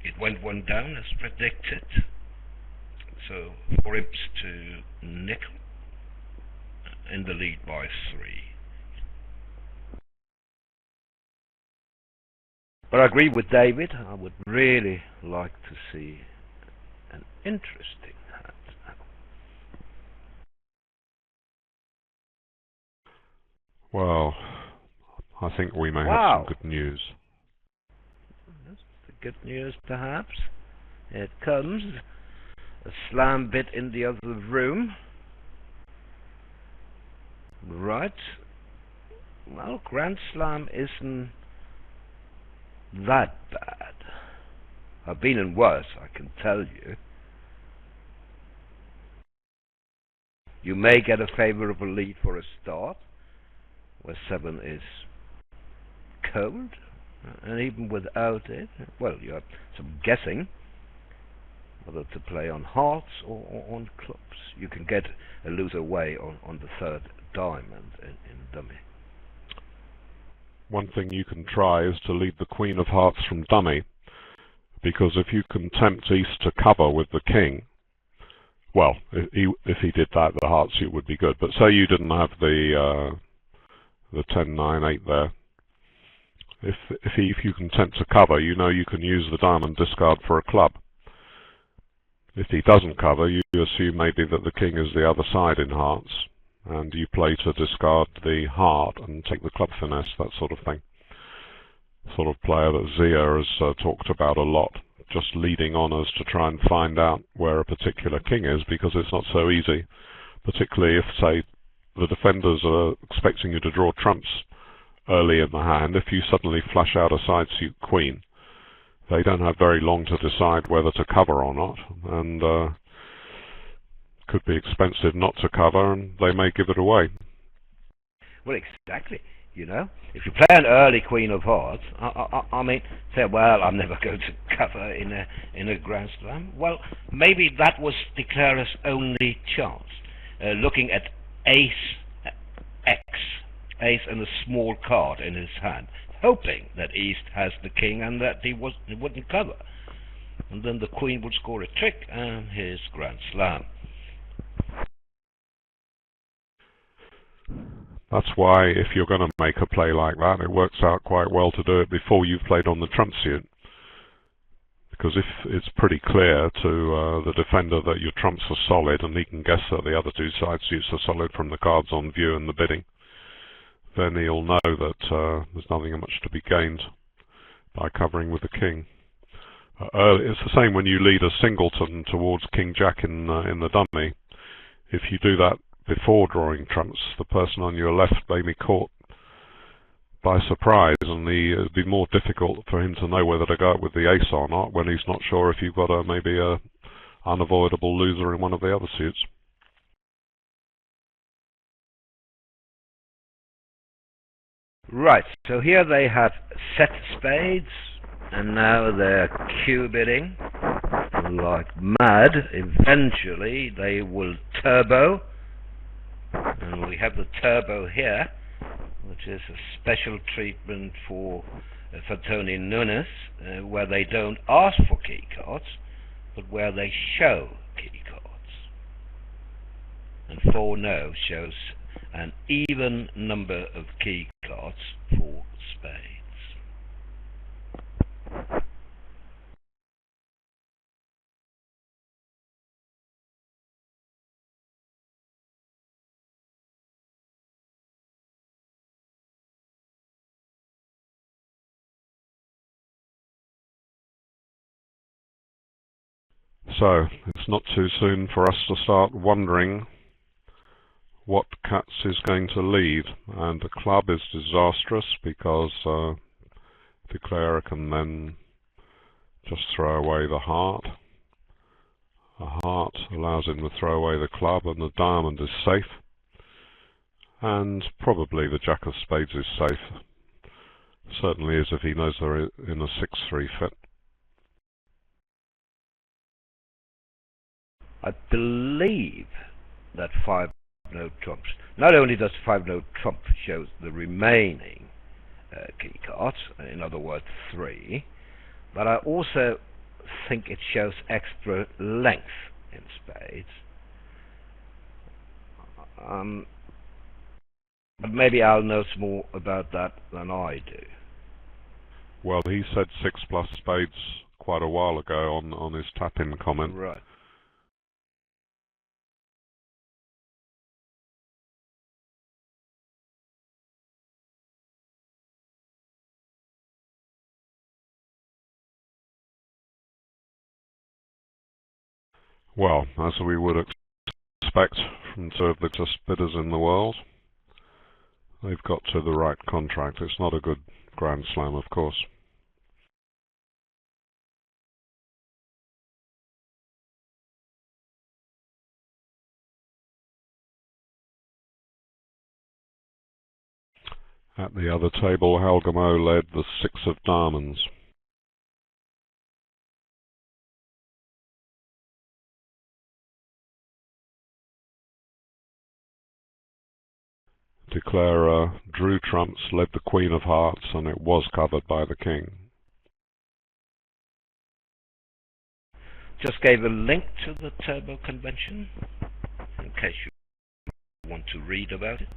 It went 1 down as predicted. So 4 imps to Nickell, in the lead by 3. But I agree with David. I would really like to see an interesting hand now. Well, I think we may have some good news. That's the good news, perhaps. Here it comes. A slam bit in the other room. Right. Well, Grand Slam isn't that bad. I've been in worse, I can tell you. You may get a favorable lead for a start, where 7 is cold, and even without it, well, you have some guessing whether to play on hearts or on clubs. You can get a loser way on the 3rd diamond in dummy. One thing you can try is to lead the Queen of Hearts from dummy, because if you can tempt East to cover with the King, well, if he did that, the heart suit would be good. But say you didn't have the 10, 9, 8 there. If you can tempt to cover, you know you can use the diamond discard for a club. If he doesn't cover, you assume maybe that the King is the other side in hearts, and you play to discard the heart and take the club finesse, that sort of thing. Sort of player that Zia has talked about a lot, just leading honors to try and find out where a particular king is, because it's not so easy, particularly if, say, the defenders are expecting you to draw trumps early in the hand. If you suddenly flash out a side suit queen, they don't have very long to decide whether to cover or not, and could be expensive not to cover, and they may give it away. Well, exactly. You know, if you play an early Queen of Hearts, I mean, say, well, I'm never going to cover in a Grand Slam. Well, maybe that was the declarer's only chance. Looking at Ace X, Ace and a small card in his hand, hoping that East has the King and that he wouldn't cover, and then the Queen would score a trick, and here's Grand Slam. That's why if you're going to make a play like that, it works out quite well to do it before you've played on the trump suit. Because if it's pretty clear to the defender that your trumps are solid, and he can guess that the other two side suits are solid from the cards on view and the bidding, then he'll know that there's nothing much to be gained by covering with the king. It's the same when you lead a singleton towards king-jack in the dummy. If you do that before drawing trumps, the person on your left may be caught by surprise, and it'd be more difficult for him to know whether to go up with the ace or not when he's not sure if you've got maybe a unavoidable loser in one of the other suits. Right, so here they have set spades, and now they're Q-bidding like mad. Eventually they will turbo, and we have the turbo here, which is a special treatment for Tony Nunes, where they don't ask for key cards, but where they show key cards. And 4-no shows an even number of key cards for spades. So, it's not too soon for us to start wondering what Katz is going to lead, and the club is disastrous because declarer can then just throw away the heart. A heart allows him to throw away the club, and the diamond is safe, and probably the jack of spades is safe. Certainly is if he knows they're in a 6-3 fit. I believe that 5-no trumps. Not only does 5-no trump show the remaining key cards, in other words 3, but I also think it shows extra length in spades. But maybe Al knows more about that than I do. Well, he said 6+ spades quite a while ago on his tap-in comment. Right. Well, as we would expect from two of the best bidders in the world, they've got to the right contract. It's not a good Grand Slam, of course. At the other table, Helgamo led the 6 of diamonds. Declarer drew trumps, led the Queen of Hearts, and it was covered by the King. Just gave a link to the Turbo Convention, in case you want to read about it.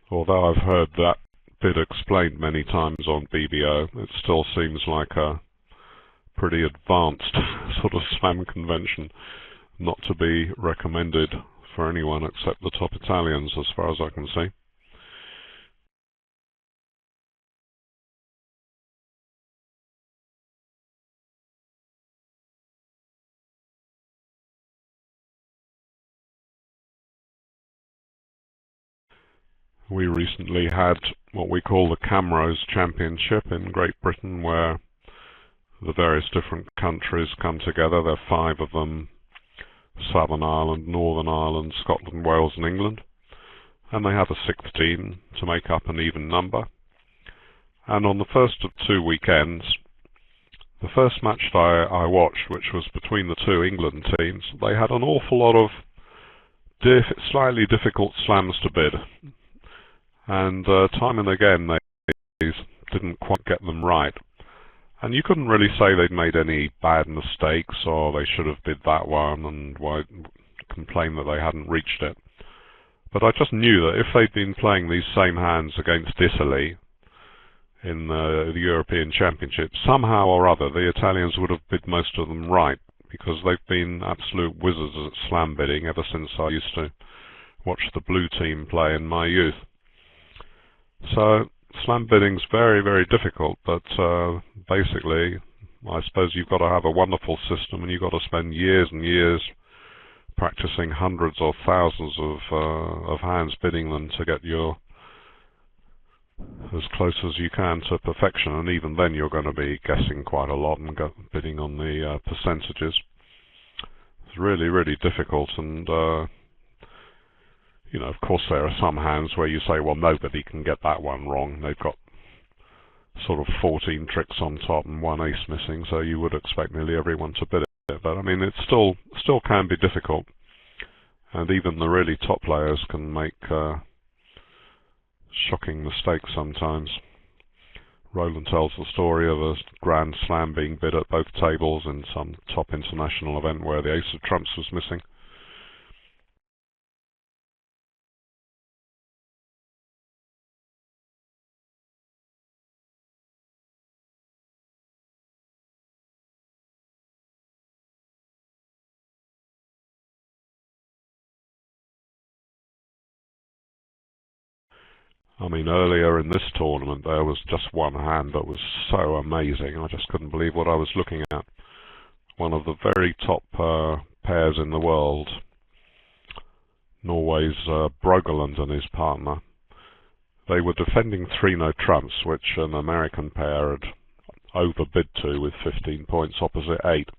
Although I've heard that bit explained many times on BBO, it still seems like a pretty advanced sort of slam convention, not to be recommended for anyone except the top Italians, as far as I can see. We recently had what we call the Camrose Championship in Great Britain, where the various different countries come together. There are 5 of them: Southern Ireland, Northern Ireland, Scotland, Wales and England. And they have a 6th team to make up an even number. And on the first of 2 weekends, the first match I watched, which was between the 2 England teams, they had an awful lot of slightly difficult slams to bid. And time and again they didn't quite get them right. And you couldn't really say they'd made any bad mistakes or they should have bid that one and why complain that they hadn't reached it. But I just knew that if they'd been playing these same hands against Italy in the European Championship, somehow or other the Italians would have bid most of them right, because they've been absolute wizards at slam bidding ever since I used to watch the blue team play in my youth. So slam bidding's very, very difficult, but basically I suppose you've got to have a wonderful system and you've got to spend years and years practicing hundreds or thousands of hands bidding them to get your as close as you can to perfection, and even then you're going to be guessing quite a lot and bidding on the percentages. It's really, really difficult, and you know, of course there are some hands where you say, well, nobody can get that one wrong. They've got sort of 14 tricks on top and one ace missing, so you would expect nearly everyone to bid it. But I mean, it still can be difficult, and even the really top players can make shocking mistakes sometimes. Roland tells the story of a Grand Slam being bid at both tables in some top international event where the ace of trumps was missing. I mean, earlier in this tournament there was just one hand that was so amazing. I just couldn't believe what I was looking at. One of the very top pairs in the world, Norway's Brogeland and his partner. They were defending 3-no trumps, which an American pair had overbid to with 15 points opposite 8.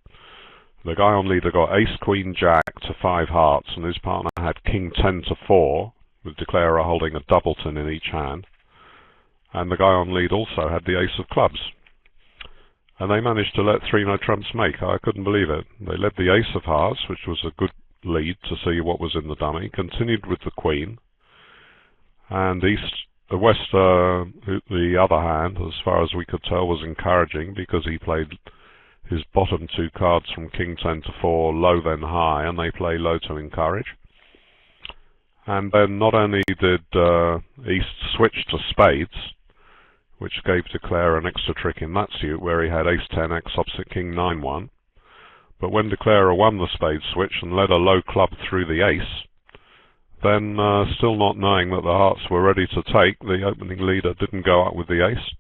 The guy on leader got ace, queen, jack to 5 hearts, and his partner had king 10 to 4, with declarer holding a doubleton in each hand. And the guy on lead also had the ace of clubs. And they managed to let 3-no trumps make. I couldn't believe it. They led the ace of hearts, which was a good lead to see what was in the dummy, continued with the queen, and West, the other hand, as far as we could tell, was encouraging because he played his bottom 2 cards from king 10 to 4, low then high, and they play low to encourage. And then not only did East switch to spades, which gave declarer an extra trick in that suit where he had ace 10x opposite king 9-1, but when declarer won the spade switch and led a low club through the ace, then still not knowing that the hearts were ready to take, the opening leader didn't go up with the ace.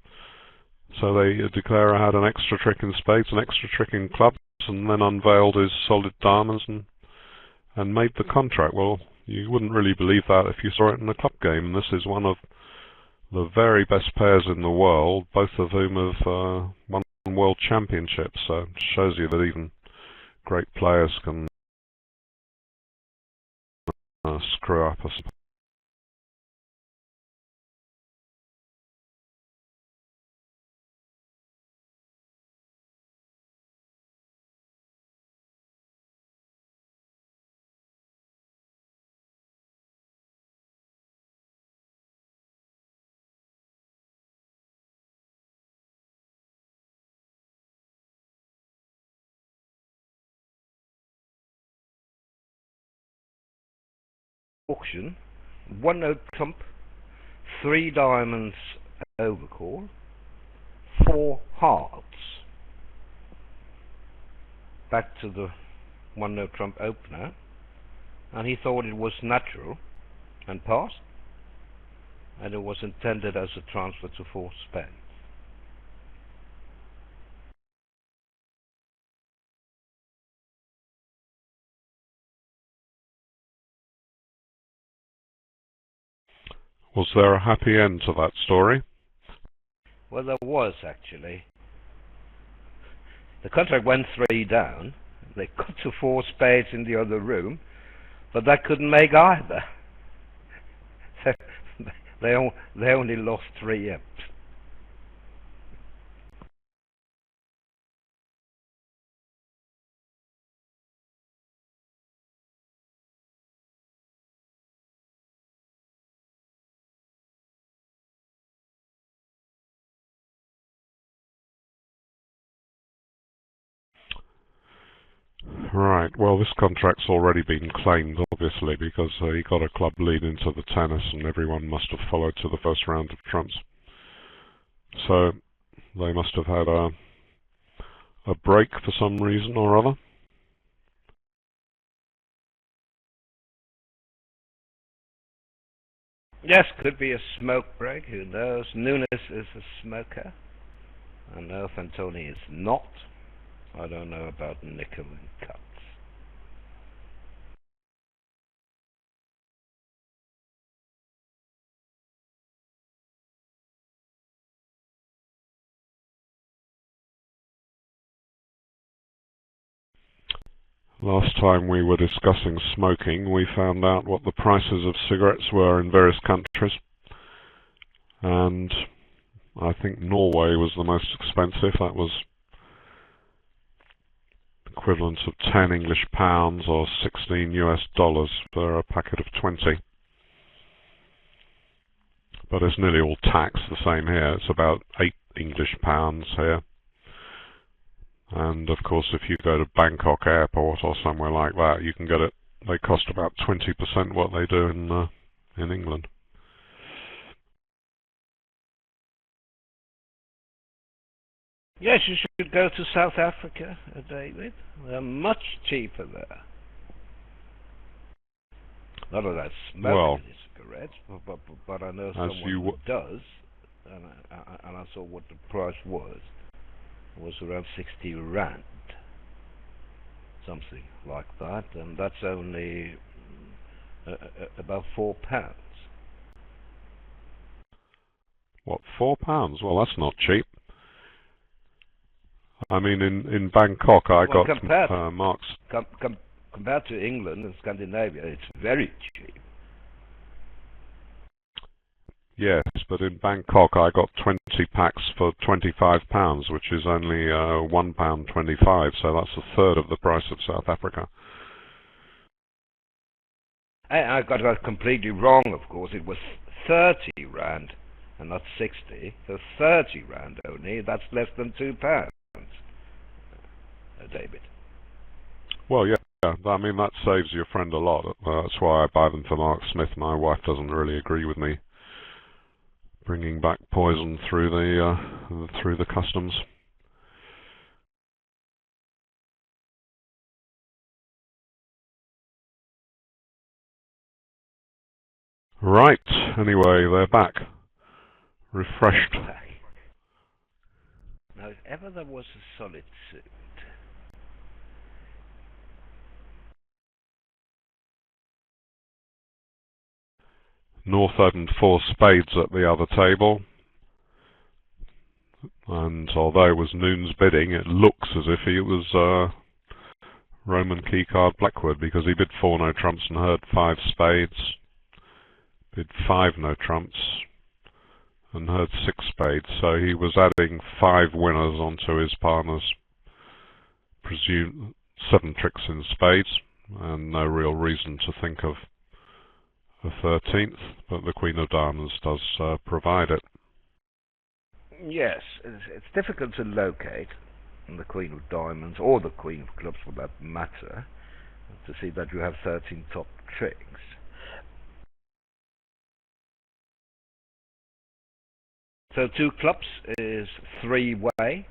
So the declarer had an extra trick in spades, an extra trick in clubs, and then unveiled his solid diamonds and made the contract. Well, you wouldn't really believe that if you saw it in a club game. This is one of the very best pairs in the world, both of whom have won world championships. So it shows you that even great players can screw up. Auction, 1-no trump, 3 diamonds overcall, 4 hearts. Back to the 1-no trump opener, and he thought it was natural and passed, and it was intended as a transfer to 4 spades. Was there a happy end to that story? Well, there was actually. The contract went 3 down. They got to 4 spades in the other room, but that couldn't make either. they only lost 3 imps. Right, well this contract's already been claimed obviously because he got a club lead into the tennis and everyone must have followed to the first round of trumps. So they must have had a break for some reason or other. Yes, could be a smoke break, who knows. Nunes is a smoker. I know Fantoni is not. I don't know about Nickell and cuts. Last time we were discussing smoking, we found out what the prices of cigarettes were in various countries, and I think Norway was the most expensive. That was equivalent of 10 English pounds or 16 US dollars for a packet of 20. But it's nearly all taxed the same here. It's about 8 English pounds here. And of course if you go to Bangkok airport or somewhere like that, you can get it, they cost about 20% what they do in England. Yes, you should go to South Africa, David. They're much cheaper there. Not that I smoke any cigarettes, but I know someone who does, and I saw what the price was. It was around 60 rand, something like that, and that's only about £4. What, £4? Well, that's not cheap. I mean, in Bangkok, I got Mark's. Compared to England and Scandinavia, it's very cheap. Yes, but in Bangkok, I got 20 packs for £25, which is only £1.25, so that's a third of the price of South Africa. I got that completely wrong, of course. It was 30 rand and not 60. So 30 rand only, that's less than £2. David. Well, yeah, I mean, that saves your friend a lot. That's why I buy them for Mark Smith. My wife doesn't really agree with me bringing back poison through the customs. Right, anyway, they're back. Refreshed. Now, if ever there was a solid suit, North opened 4 spades at the other table, and although it was Noon's bidding, it looks as if he was Roman keycard Blackwood, because he bid 4 no trumps and heard 5 spades, bid 5 no trumps and heard 6 spades, so he was adding 5 winners onto his partner's presumed 7 tricks in spades, and no real reason to think of a 13th, but the Queen of Diamonds does provide it. Yes, it's difficult to locate the Queen of Diamonds, or the Queen of Clubs for that matter, to see that you have 13 top tricks. So 2 clubs is 3-way.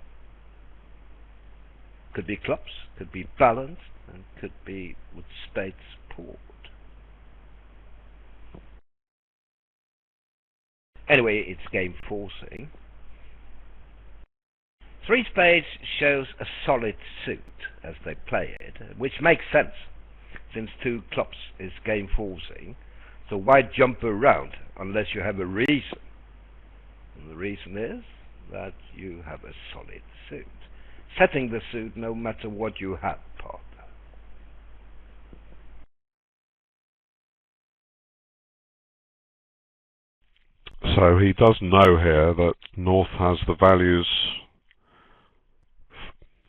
Could be clubs, could be balanced, and could be with spades poured. Anyway, it's game forcing. 3 spades shows a solid suit as they play it, which makes sense, since 2 clubs is game forcing. So why jump around unless you have a reason? And the reason is that you have a solid suit. Setting the suit no matter what you have, partner. So he does know here that North has the values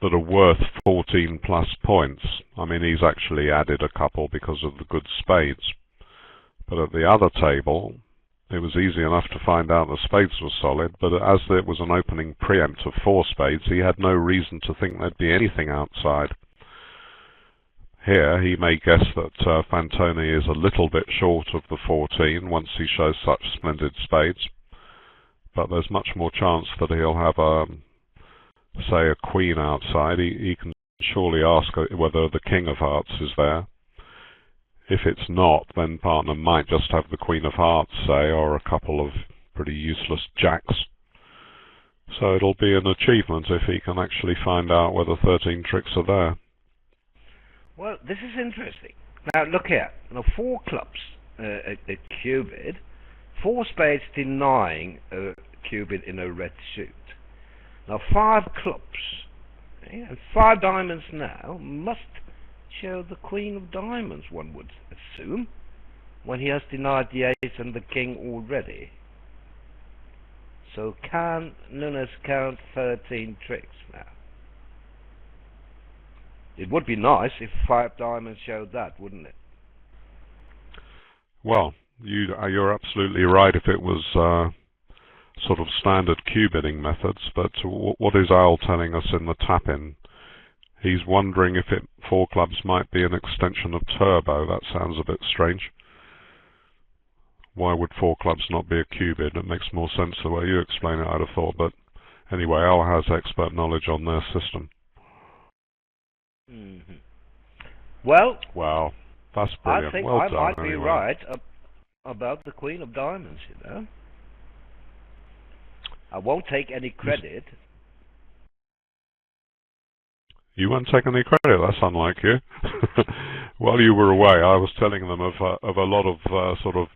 that are worth 14 plus points. I mean, he's actually added a couple because of the good spades. But at the other table, it was easy enough to find out the spades were solid, but as it was an opening preempt of 4 spades, he had no reason to think there'd be anything outside. Here he may guess that Fantoni is a little bit short of the 14 once he shows such splendid spades, but there's much more chance that he'll have say a queen outside. He can surely ask whether the king of hearts is there. If it's not, then partner might just have the queen of hearts, say, or a couple of pretty useless jacks. So it'll be an achievement if he can actually find out whether 13 tricks are there. Well, this is interesting. Now look here. Now 4 clubs, a cubid, 4 spades denying a cubid in a red suit. Now 5 clubs, and 5 diamonds now must show the queen of diamonds, one would assume, when he has denied the ace and the king already. So can Nunes count 13 tricks now? It would be nice if 5 diamonds showed that, wouldn't it? Well, you're absolutely right if it was sort of standard cubitting methods, but what is Al telling us in the tap-in? He's wondering if 4 clubs might be an extension of turbo. That sounds a bit strange. Why would 4 clubs not be a cubid? It makes more sense the way you explain it, I'd have thought, but anyway, Al has expert knowledge on their system. Mm-hmm. Well, that's brilliant. I think well I done, might anyway. be right about the queen of diamonds, you know. I won't take any credit. You won't take any credit, that's unlike you. While you were away, I was telling them of a lot of sort of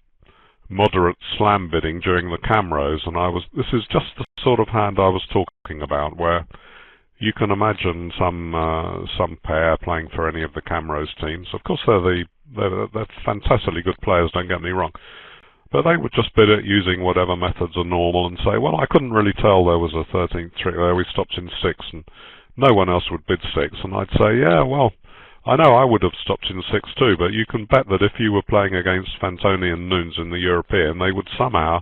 moderate slam bidding during the Camros, and this is just the sort of hand I was talking about, where you can imagine some pair playing for any of the Camros teams. Of course, they're fantastically good players, don't get me wrong, but they would just bid it using whatever methods are normal and say, well, I couldn't really tell there was a 13th trick there, we stopped in 6, and no one else would bid 6, and I'd say, yeah, well, I know I would have stopped in 6 too, but you can bet that if you were playing against Fantoni and Nunes in the European, they would somehow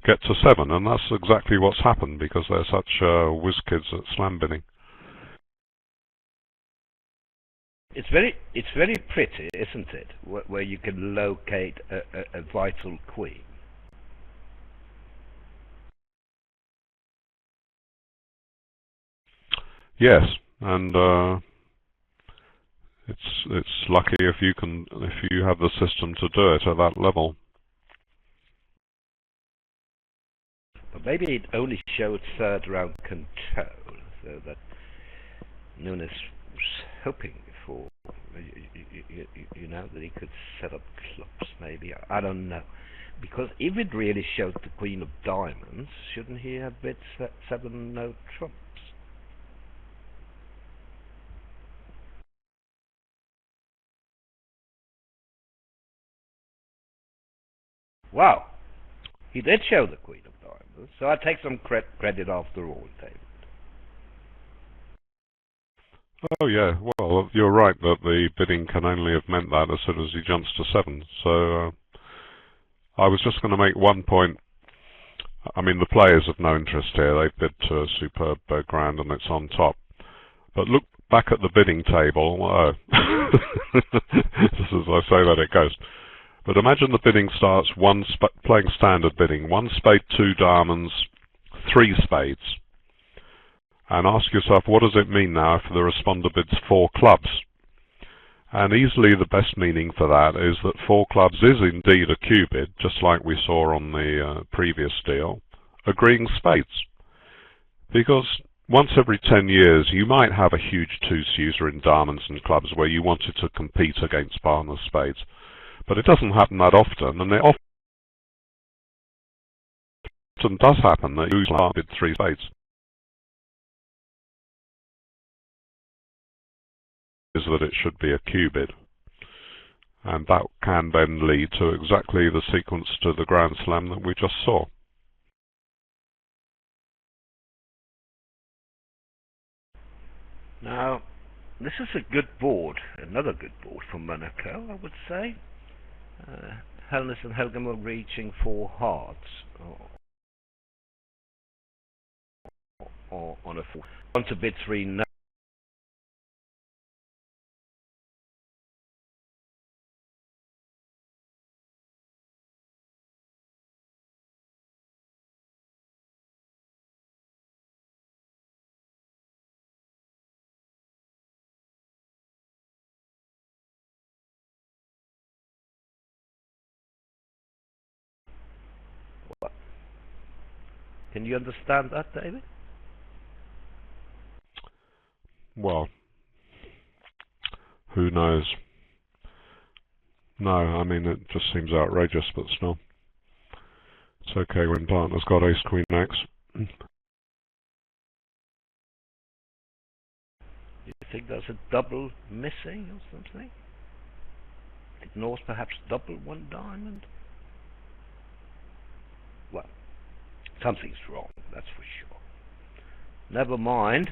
get to 7, and that's exactly what's happened because they're such whiz kids at slam bidding. It's very pretty, isn't it? Where you can locate a vital queen. Yes, and it's lucky if you have the system to do it at that level. But maybe it only showed 3rd round control, so that Nunes was hoping for, you know, that he could set up clubs. Maybe, I don't know, because if it really showed the queen of diamonds, shouldn't he have bid 7 no trumps? Wow, he did show the queen of diamonds, so I take some credit after all, David. Oh yeah, well, you're right that the bidding can only have meant that as soon as he jumps to 7. So I was just going to make one point. I mean, the players have no interest here. They've bid to a superb grand and it's on top. But look back at the bidding table. Just as I say that, it goes. But imagine the bidding starts playing standard bidding, 1 spade, 2 diamonds, 3 spades. And ask yourself, what does it mean now if the responder bids 4 clubs? And easily the best meaning for that is that 4 clubs is indeed a cubid, just like we saw on the previous deal, agreeing spades. Because once every 10 years you might have a huge 2's user in diamonds and clubs where you wanted to compete against partner spades. But it doesn't happen that often, and it often does happen that you usually bid 3 spades. Is that it should be a cubid, and that can then lead to exactly the sequence to the Grand Slam that we just saw. Now, this is a good board, another good board for Monaco, I would say. Helnes and Helgemo reaching for hearts, or on a 4. Want to bid 3 no. Can you understand that, David? Well, who knows? No, I mean, it just seems outrageous, but still. It's okay when partner's got ace, queen, X. Do you think there's a double missing or something? Did North perhaps double one diamond? Well, something's wrong, that's for sure. Never mind.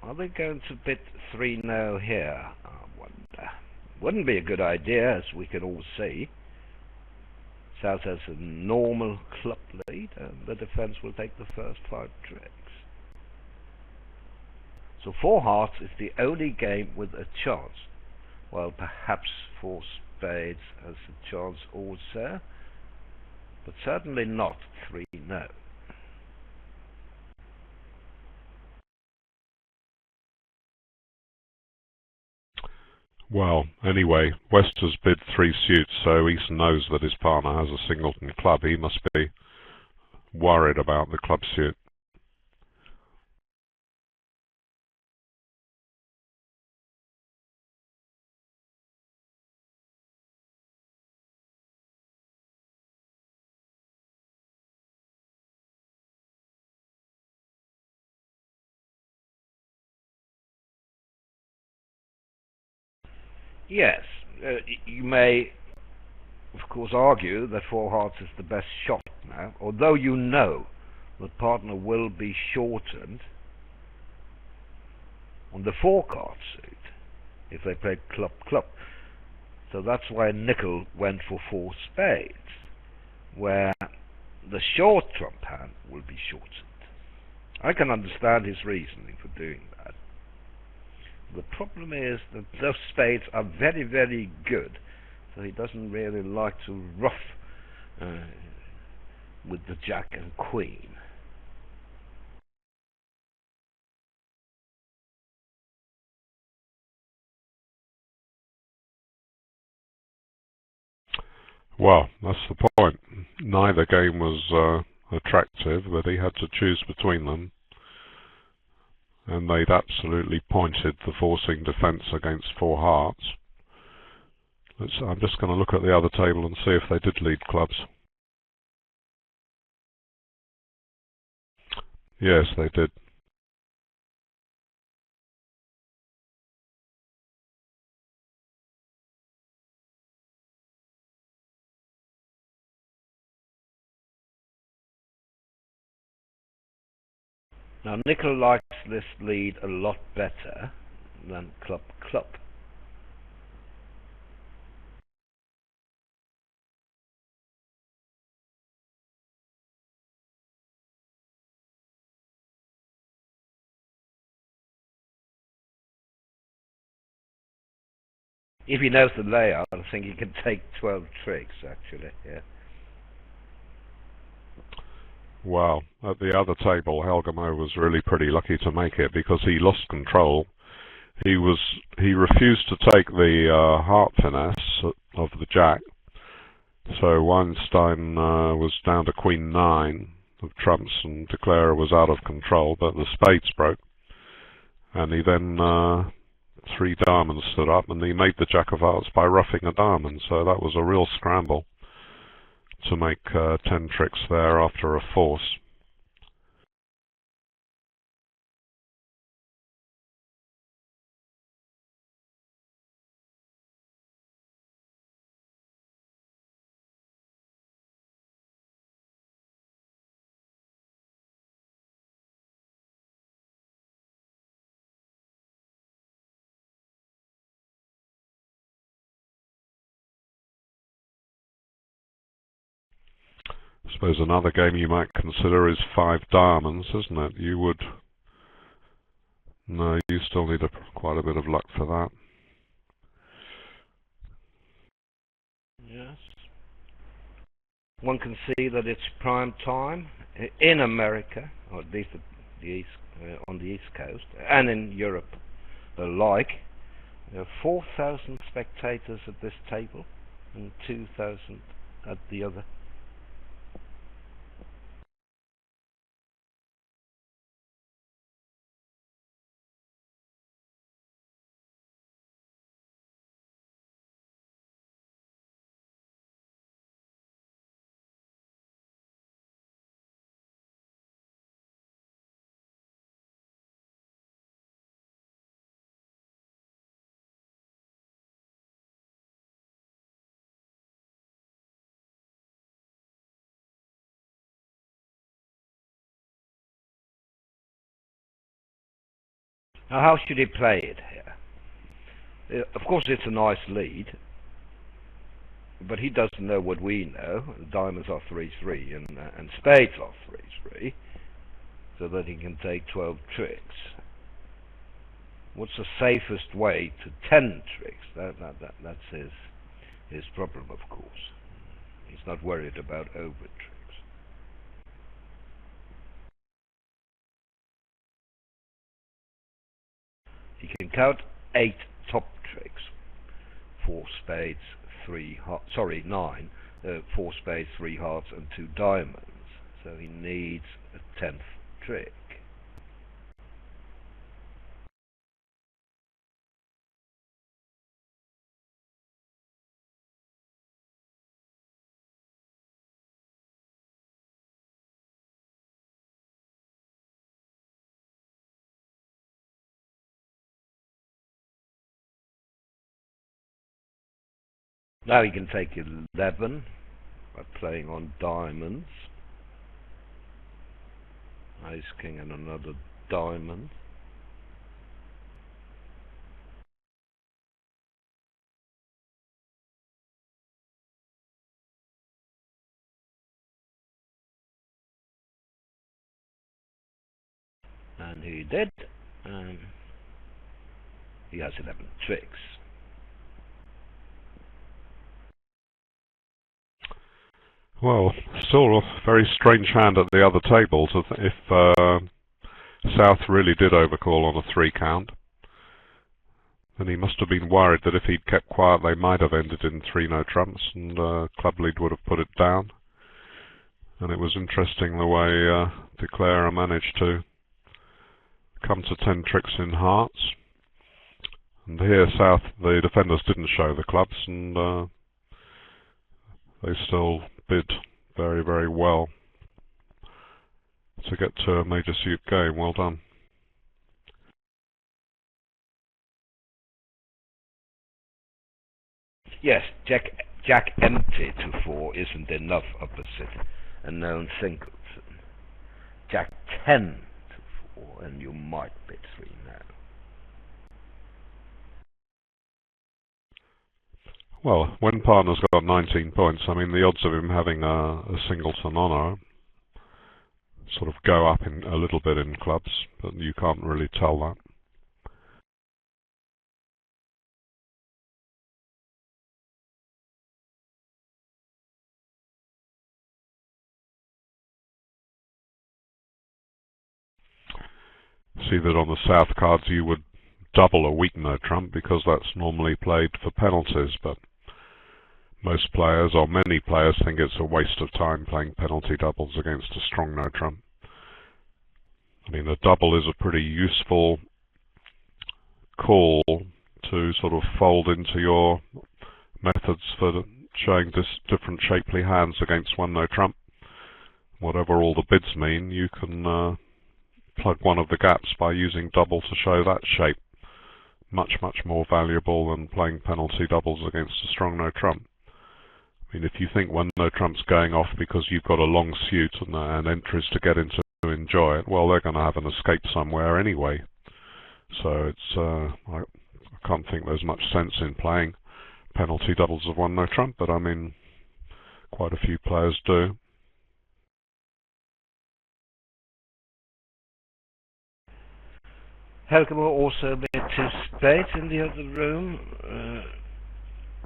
Are they going to bid 3-0 here? I wonder. Wouldn't be a good idea, as we can all see. South has a normal club lead, and the defence will take the first 5 tricks. So 4 hearts is the only game with a chance. Well, perhaps 4 spades has a chance also, but certainly not 3-0. Well, anyway, West has bid 3 suits, so East knows that his partner has a singleton club. He must be worried about the club suit. Yes, you may, of course, argue that 4 hearts is the best shot now, although you know the partner will be shortened on the 4-card suit if they play club. So that's why Nickell went for 4 spades, where the short trump hand will be shortened. I can understand his reasoning for doing that. The problem is that those spades are very, very good, so he doesn't really like to rough with the jack and queen. Well, that's the point. Neither game was attractive, but he had to choose between them. And they'd absolutely pointed the forcing defence against 4 hearts. I'm just going to look at the other table and see if they did lead clubs. Yes, they did. Now Nickell likes this lead a lot better than club. If he knows the layout, I think he can take 12 tricks actually. Yeah. Well, at the other table, Helgamo was really pretty lucky to make it because he lost control. He refused to take the heart finesse of the jack. So Weinstein was down to queen 9 of trumps, and Declarer was out of control, but the spades broke. And he then 3 diamonds stood up, and he made the jack of hearts by roughing a diamond. So that was a real scramble to make 10 tricks there after a force. I suppose another game you might consider is 5 diamonds, isn't it? You would... No, you still need quite a bit of luck for that. Yes. One can see that it's prime time in America, or at least on the East Coast, and in Europe alike. There are 4,000 spectators at this table and 2,000 at the other. Now, how should he play it here? Of course, it's a nice lead, but he doesn't know what we know. The diamonds are 3-3 and spades are 3-3, so that he can take 12 tricks. What's the safest way to 10 tricks? That's his problem, of course. He's not worried about over tricks. He can count 8 top tricks: 4 spades, 9, 4 spades, 3 hearts, and 2 diamonds. So he needs a 10th trick. Now he can take 11 by playing on diamonds. Ace king and another diamond. And he did. He has 11 tricks. Well, still a very strange hand at the other tables. If South really did overcall on a 3 count, then he must have been worried that if he'd kept quiet they might have ended in 3-no trumps, and club lead would have put it down. And it was interesting the way Declarer managed to come to 10 tricks in hearts. And here South, the defenders didn't show the clubs, and they still bid very, very well to get to a major suit game. Well done. Yes, Jack empty to 4 isn't enough opposite a known singleton. Jack 10 to 4 and you might bid 3 now. Well, when partner's got 19 points, I mean the odds of him having a singleton honour sort of go up in a little bit in clubs, but you can't really tell that. See that on the South cards you would double a weak no trump because that's normally played for penalties, but most players, or many players, think it's a waste of time playing penalty doubles against a strong no trump. I mean, a double is a pretty useful call to sort of fold into your methods for showing different shapely hands against 1 no trump. Whatever all the bids mean, you can plug one of the gaps by using double to show that shape. Much, much more valuable than playing penalty doubles against a strong no trump. I mean, if you think 1 no trump's going off because you've got a long suit and entries to get into to enjoy it, well, they're going to have an escape somewhere anyway. So it's I can't think there's much sense in playing penalty doubles of 1 no trump, but I mean, quite a few players do. Helkema also bid 2 spades in the other room.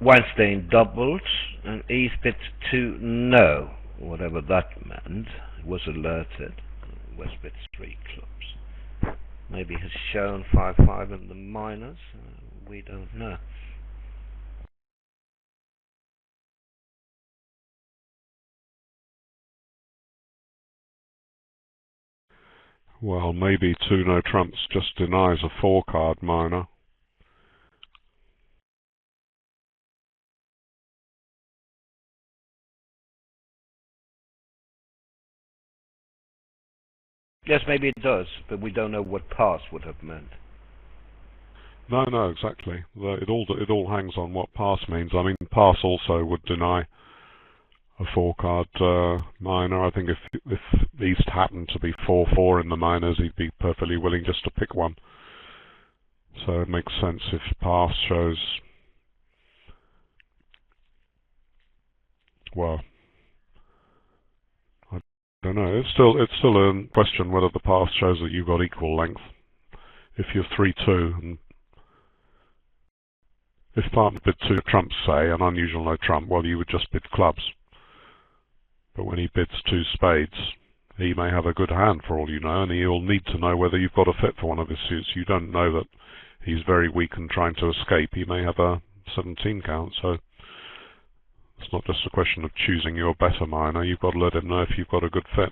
Weinstein doubled, and East bid 2 no, whatever that meant. He was alerted. West bid 3 clubs. Maybe has shown 5-5 in the minors. We don't know. Well, maybe 2 no trumps just denies a 4 card minor. Yes, maybe it does, but we don't know what pass would have meant. No, exactly. It all hangs on what pass means. I mean, pass also would deny a 4 card minor. I think if East happened to be 4-4 in the minors, he'd be perfectly willing just to pick one. So it makes sense if pass shows, well, I don't know. It's still a question whether the pass shows that you've got equal length. If you're 3-2 and if partner bid 2 trumps, say, an unusual no trump, well, you would just bid clubs. But when he bids 2 spades, he may have a good hand for all you know, and he'll need to know whether you've got a fit for one of his suits. You don't know that he's very weak and trying to escape. He may have a 17 count, so it's not just a question of choosing your better miner. You've got to let him know if you've got a good fit.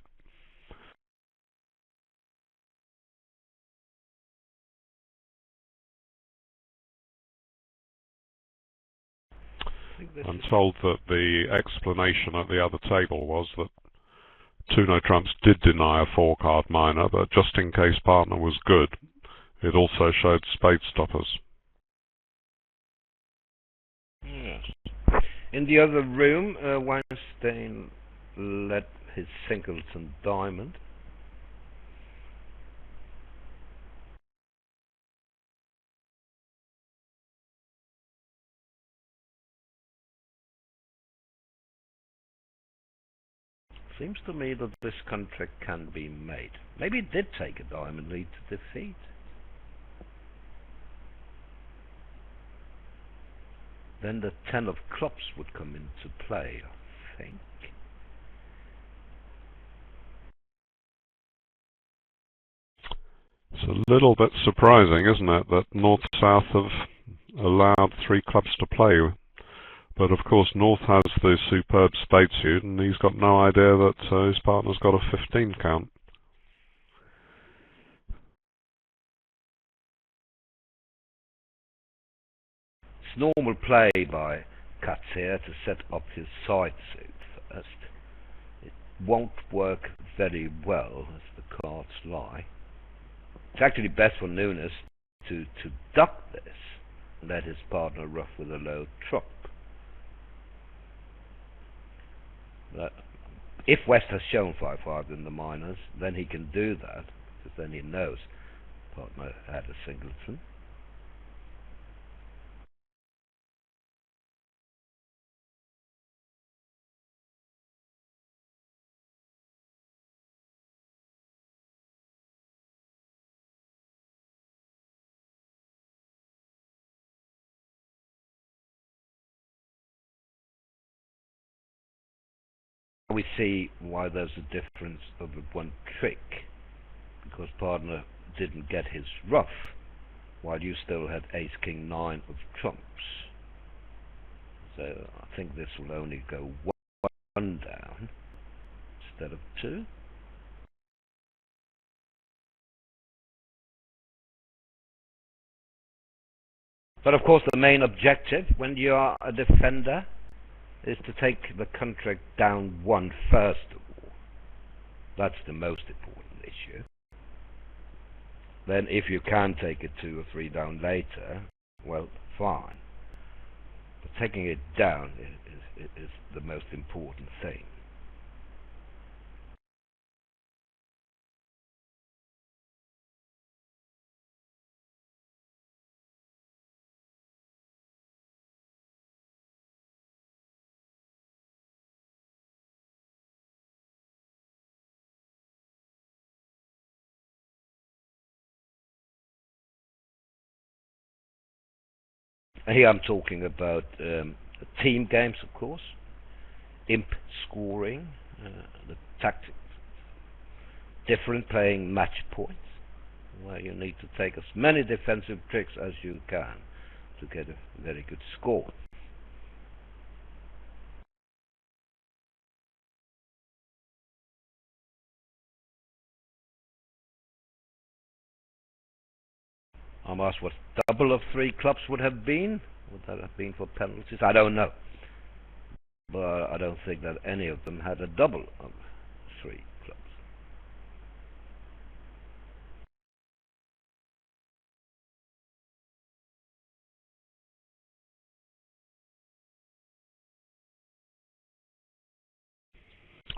I'm told that the explanation at the other table was that 2 no trumps did deny a 4-card miner, but just in case partner was good, it also showed spade stoppers. Yes. In the other room, Weinstein led his singleton diamond. Seems to me that this contract can be made. Maybe it did take a diamond lead to defeat. Then the 10 of clubs would come into play, I think. It's a little bit surprising, isn't it, that North-South have allowed 3 clubs to play. But of course North has the superb spade suit, and he's got no idea that his partner's got a 15 count. It's normal play by Katz here to set up his side suit first. It won't work very well as the cards lie. It's actually best for Nunes to duck this and let his partner ruff with a low trump. If West has shown 5-5 in the minors, then he can do that, because then he knows partner had a singleton. We see why there's a difference of one trick, because partner didn't get his ruff, while you still had ace-king-9 of trumps. So I think this will only go one down instead of 2. But of course the main objective when you are a defender is to take the contract down 1 first of all. That's the most important issue. Then if you can take it 2 or 3 down later, well, fine. But taking it down is the most important thing. Here I'm talking about team games, of course, imp scoring, the tactics, different playing match points, where you need to take as many defensive tricks as you can to get a very good score. I'm asked what double of 3 clubs would have been. Would that have been for penalties? I don't know. But I don't think that any of them had a double of 3 clubs.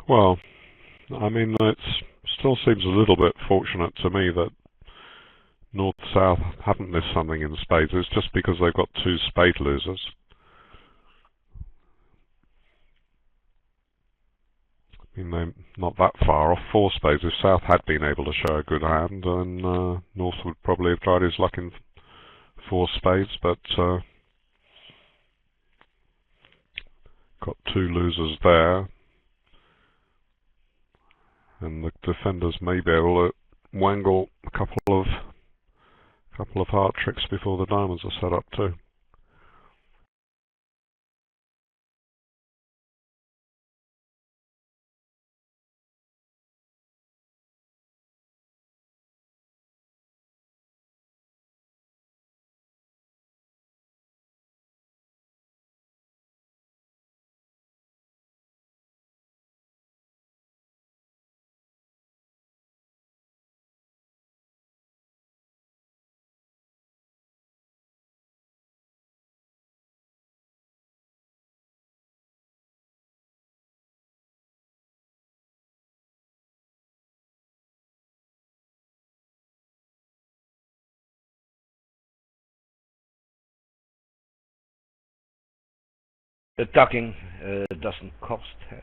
Well, I mean, it still seems a little bit fortunate to me that North-South haven't missed something in spades. It's just because they've got two spade losers. I mean, they're not that far off four spades. If South had been able to show a good hand, then North would probably have tried his luck in four spades, but got two losers there, and the defenders may be able to wangle a couple of heart tricks before the diamonds are set up too. The ducking doesn't cost her.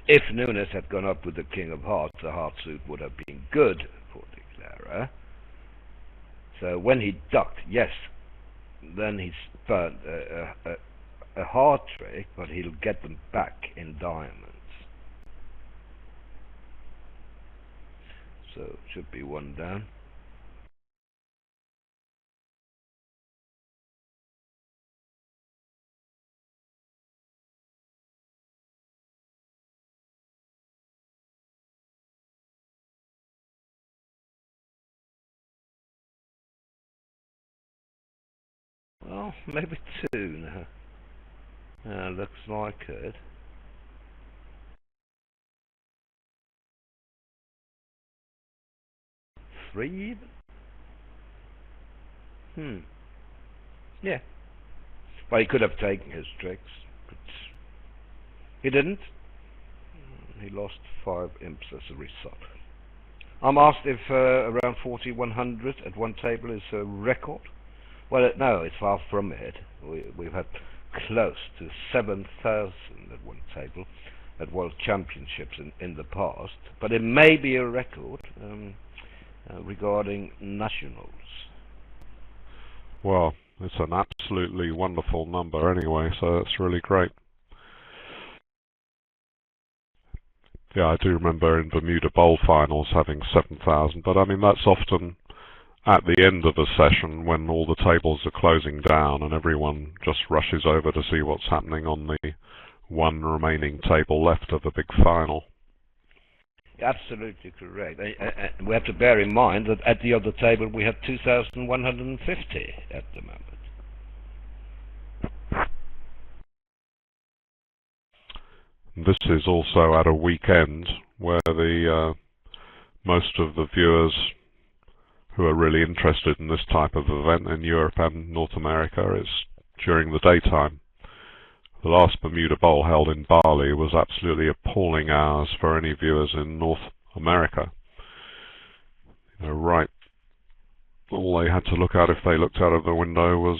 If Nunes had gone up with the King of Hearts, the heart suit would have been good for the Clara. So when he ducked, yes, then he's burnt a heart trick, but he'll get them back in diamonds. So it should be one down. Well, maybe two now. Looks like it. Three even? Yeah. Well, he could have taken his tricks, but he didn't. He lost 5 imps as a result. I'm asked if around 4100 at one table is a record. Well, no, it's far from it. We've had close to 7,000 at one table at World Championships in the past, but it may be a record regarding nationals. Well, it's an absolutely wonderful number anyway, so that's really great. Yeah, I do remember in Bermuda Bowl finals having 7,000, but I mean that's often at the end of a session when all the tables are closing down and everyone just rushes over to see what's happening on the one remaining table left of a big final. Absolutely correct. We have to bear in mind that at the other table we had 2,150 at the moment. This is also at a weekend where the most of the viewers who are really interested in this type of event in Europe and North America is during the daytime. The last Bermuda Bowl held in Bali was absolutely appalling hours for any viewers in North America. You know, right, all they had to look at if they looked out of the window was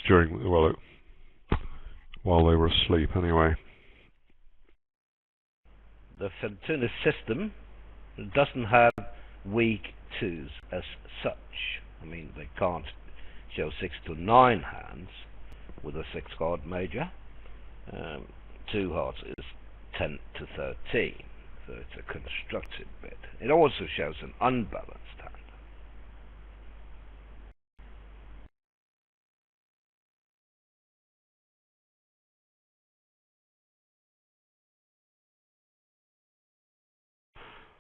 during, well, while they were asleep anyway. The Fortuna system doesn't have weak twos as such. I mean, they can't show 6 to 9 hands with a 6-card major. 2 hearts is 10 to 13, so it's a constructed bit. It also shows an unbalanced hand.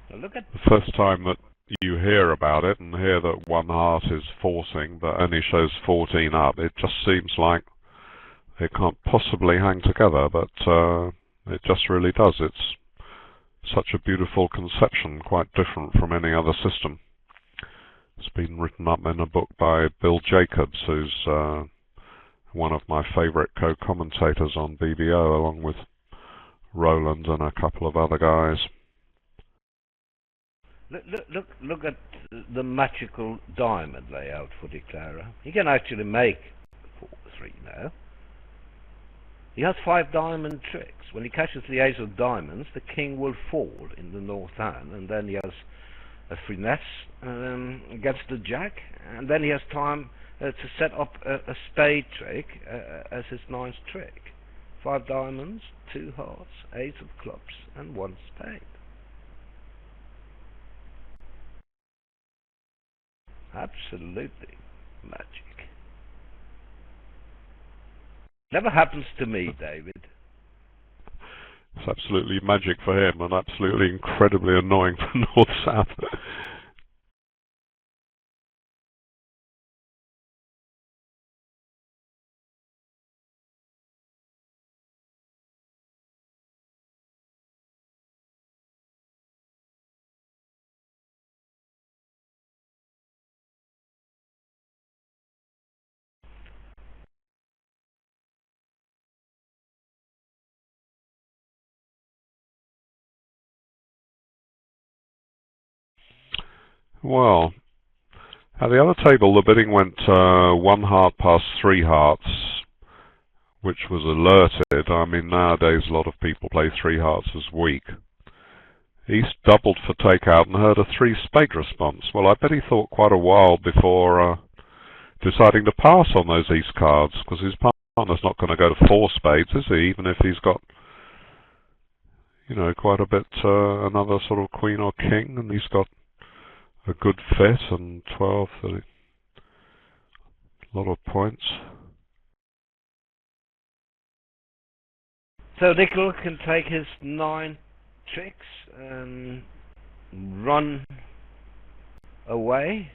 Now look at The first time that you hear about it and hear that one heart is forcing but only shows 14 up, it just seems like it can't possibly hang together, but it just really does. It's such a beautiful conception, quite different from any other system. It's been written up in a book by Bill Jacobs, who's one of my favourite co-commentators on BBO, along with Roland and a couple of other guys. look at the magical diamond layout for Declarer. He can actually make 4-3 now. He has 5 diamond tricks. When he catches the ace of diamonds, the king will fall in the north hand, and then he has a finesse against the jack, and then he has time to set up a spade trick as his 9th trick. 5 diamonds, 2 hearts, ace of clubs, and 1 spade. Absolutely magic. Never happens to me, David. It's absolutely magic for him and absolutely incredibly annoying for North-South. Well, at the other table the bidding went 1 heart past 3 hearts, which was alerted. I mean, nowadays a lot of people play 3 hearts as weak. East doubled for takeout and heard a 3 spade response. Well, I bet he thought quite a while before deciding to pass on those East cards, because his partner's not going to go to 4 spades, is he? Even if he's got, you know, quite a bit, another sort of queen or king, and he's got a good fit and 12, 30, a lot of points. So Nickell can take his 9 tricks and run away,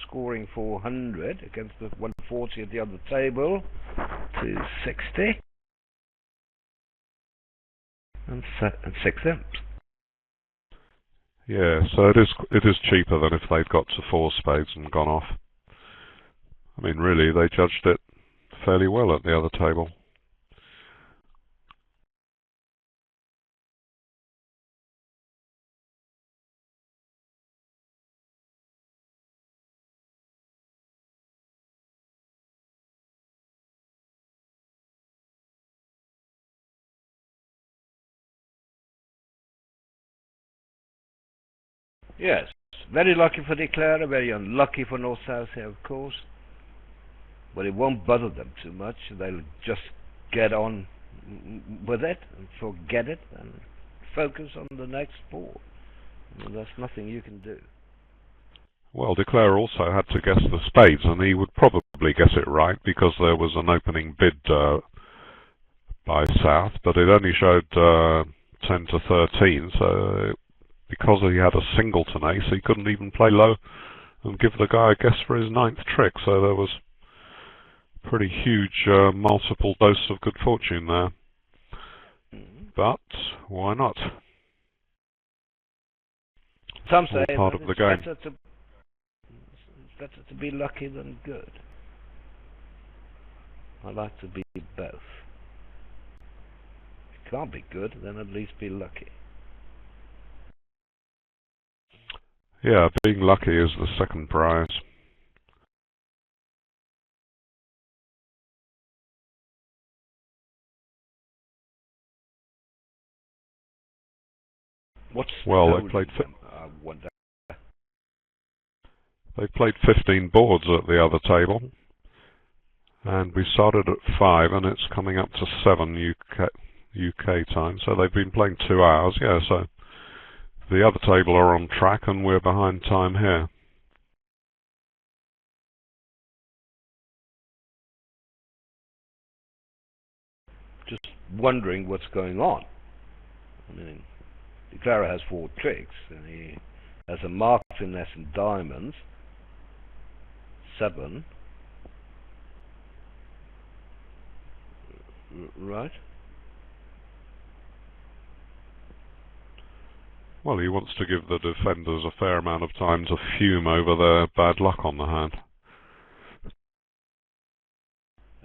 scoring 400 against the 140 at the other table, 260, and 6 imps. Yeah, so it is cheaper than if they'd got to 4 spades and gone off. I mean, really, they judged it fairly well at the other table. Yes, very lucky for Declarer, very unlucky for North-South here, of course. But it won't bother them too much. They'll just get on with it and forget it and focus on the next board. And there's nothing you can do. Well, Declarer also had to guess the spades, and he would probably guess it right because there was an opening bid by South, but it only showed 10 to 13, so because he had a singleton ace, he couldn't even play low and give the guy a guess for his 9th trick, so there was pretty huge multiple dose of good fortune there. But why not? Some All say part that of the game. it's better to be lucky than good. I like to be both. If you can't be good, then at least be lucky. Yeah, being lucky is the second prize. What's Well, holding them, I wonder. they played 15 boards at the other table, and we started at 5, and it's coming up to 7 UK time, so they've been playing 2 hours, yeah, so the other table are on track, and we're behind time here. Just wondering what's going on. I mean, Clara has 4 tricks, and he has a marked finesse in diamonds, 7, right? Well, he wants to give the defenders a fair amount of time to fume over their bad luck on the hand.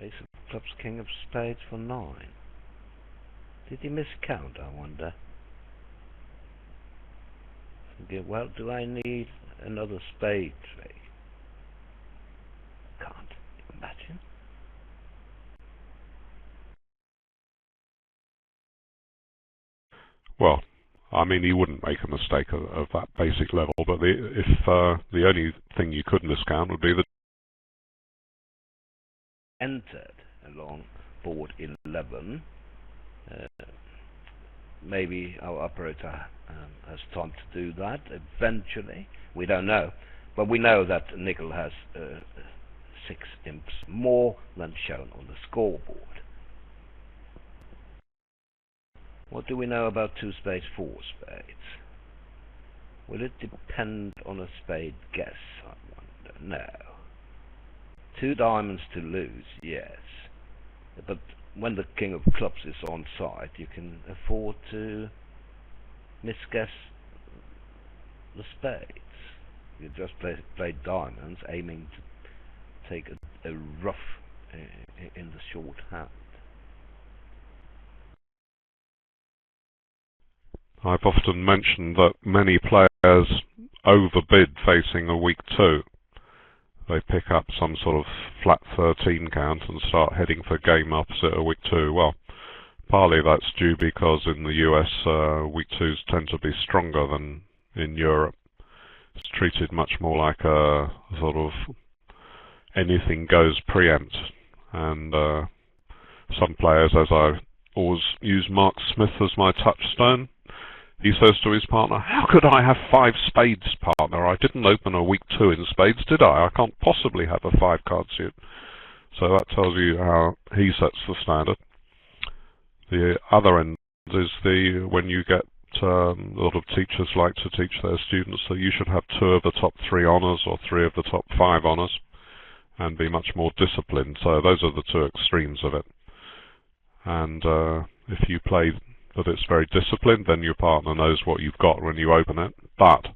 Ace of clubs, king of spades for 9. Did he miscount, I wonder? Okay, well, do I need another spade trick? Can't imagine. Well, I mean, he wouldn't make a mistake of that basic level, but the only thing you could miscount would be the Entered along board 11. Maybe our operator has time to do that eventually. We don't know. But we know that Nickell has 6 imps more than shown on the scoreboard. What do we know about 2 spades, 4 spades? Will it depend on a spade guess, I wonder? No. 2 diamonds to lose, yes. But when the king of clubs is on side, you can afford to misguess the spades. You just play diamonds, aiming to take a rough in the short hand. I've often mentioned that many players overbid facing a weak 2. They pick up some sort of flat 13 count and start heading for game opposite a weak 2. Well, partly that's due because in the US weak 2s tend to be stronger than in Europe. It's treated much more like a sort of anything goes preempt, and some players, as I always use Mark Smith as my touchstone, he says to his partner, "How could I have 5 spades, partner? I didn't open a weak 2 in spades, did I? I can't possibly have a 5-card suit." So that tells you how he sets the standard. The other end is when you get a lot of teachers like to teach their students that you should have 2 of the top 3 honours or 3 of the top 5 honours and be much more disciplined. So those are the 2 extremes of it. And if you play that it's very disciplined, then your partner knows what you've got when you open it, but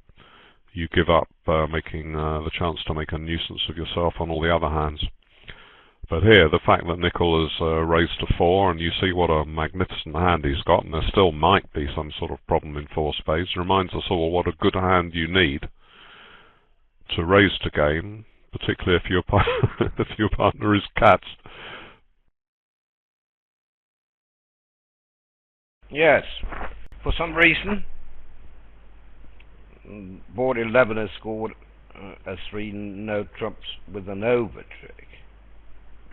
you give up making the chance to make a nuisance of yourself on all the other hands. But here, the fact that Nickell has raised to 4, and you see what a magnificent hand he's got, and there still might be some sort of problem in 4 spades, reminds us all what a good hand you need to raise to game, particularly if your partner is cats. Yes, for some reason, board 11 has scored a 3 no trumps with an over trick.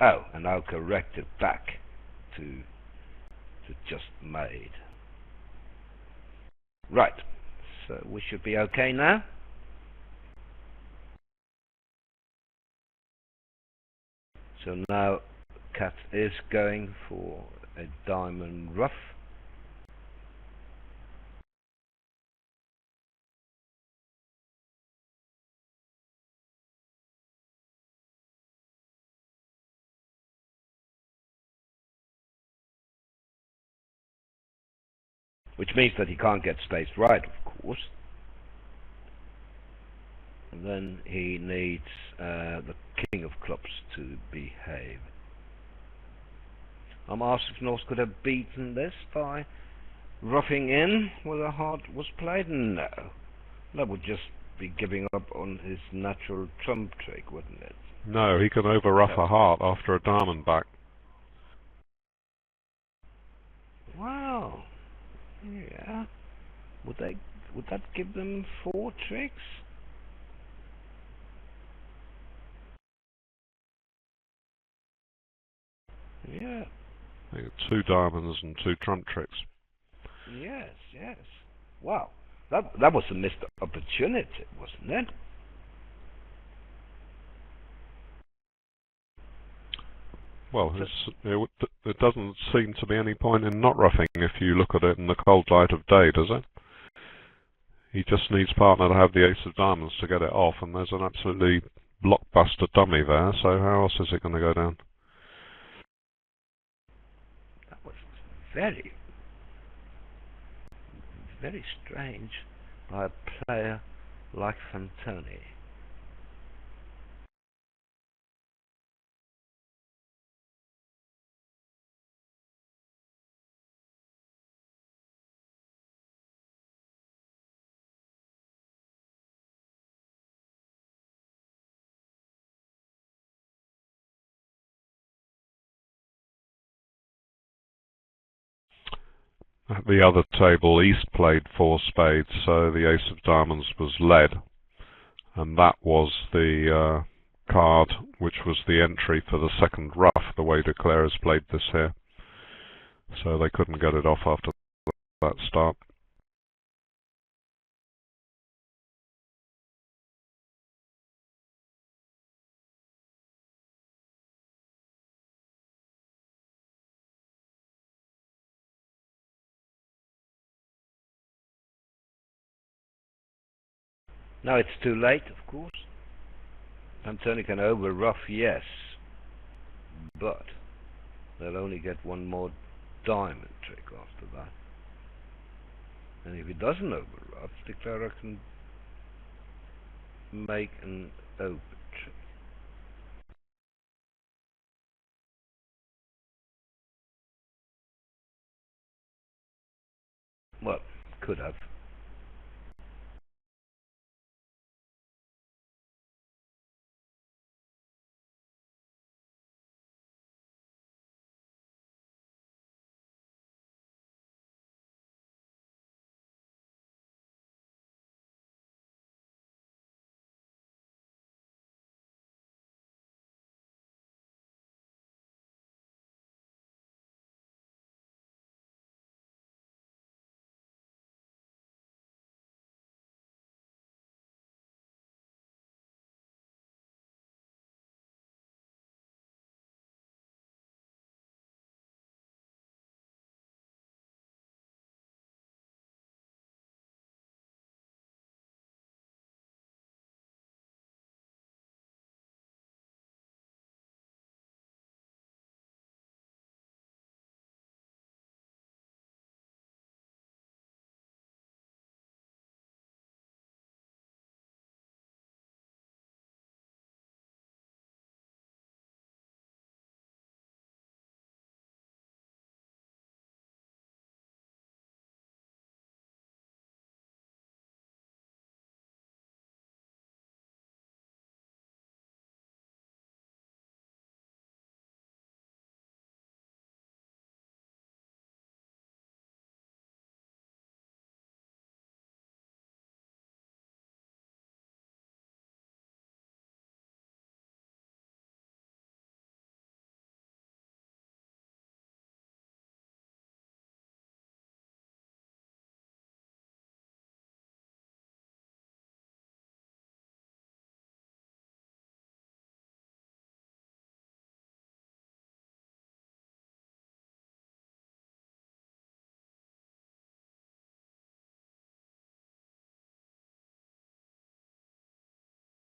Oh, and I'll correct it back to just made. Right, so we should be okay now. So now cat is going for a diamond rough. Which means that he can't get spaced right, of course. And then he needs the king of clubs to behave. I'm asked if Norse could have beaten this by roughing in where the heart was played. No. That would just be giving up on his natural trump trick, wouldn't it? No, he can over-rough a heart after a diamond back. Wow. Yeah. Would that give them 4 tricks? Yeah. 2 diamonds and 2 trump tricks. Yes, yes. Wow. That was a missed opportunity, wasn't it? Well, there doesn't seem to be any point in not roughing if you look at it in the cold light of day, does it? He just needs partner to have the ace of diamonds to get it off, and there's an absolutely blockbuster dummy there, so how else is it going to go down? That was very, very strange by a player like Fantoni. At the other table, East played 4 spades, so the ace of diamonds was led, and that was the card which was the entry for the second rough, the way Nickell has played this here. So they couldn't get it off after that start. Now it's too late, of course. Fantoni can over rough, yes, but they'll only get one more diamond trick after that. And if he doesn't over rough, Nickell can make an over trick. Well, could have.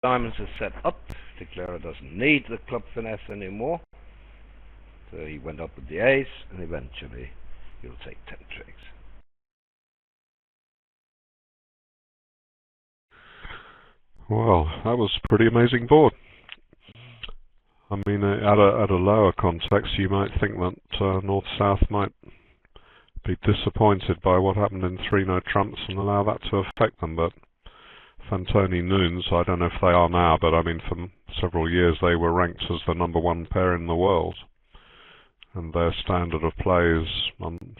Diamonds are set up. Nickell doesn't need the club finesse anymore. So he went up with the ace, and eventually he'll take 10 tricks. Well, that was a pretty amazing board. I mean, at a lower context, you might think that North-South might be disappointed by what happened in 3-no trumps and allow that to affect them, but Fantoni Nunes, I don't know if they are now, but I mean, for several years they were ranked as the #1 pair in the world, and their standard of play is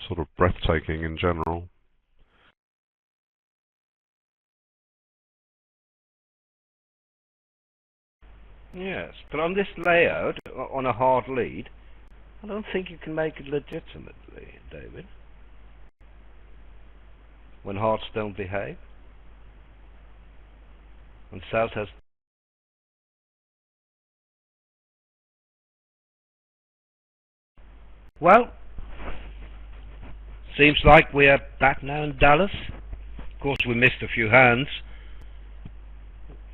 sort of breathtaking in general. Yes, but on this layout, on a hard lead, I don't think you can make it legitimately, David. When hearts don't behave. When South has... Well, seems like we're back now in Dallas. Of course, we missed a few hands,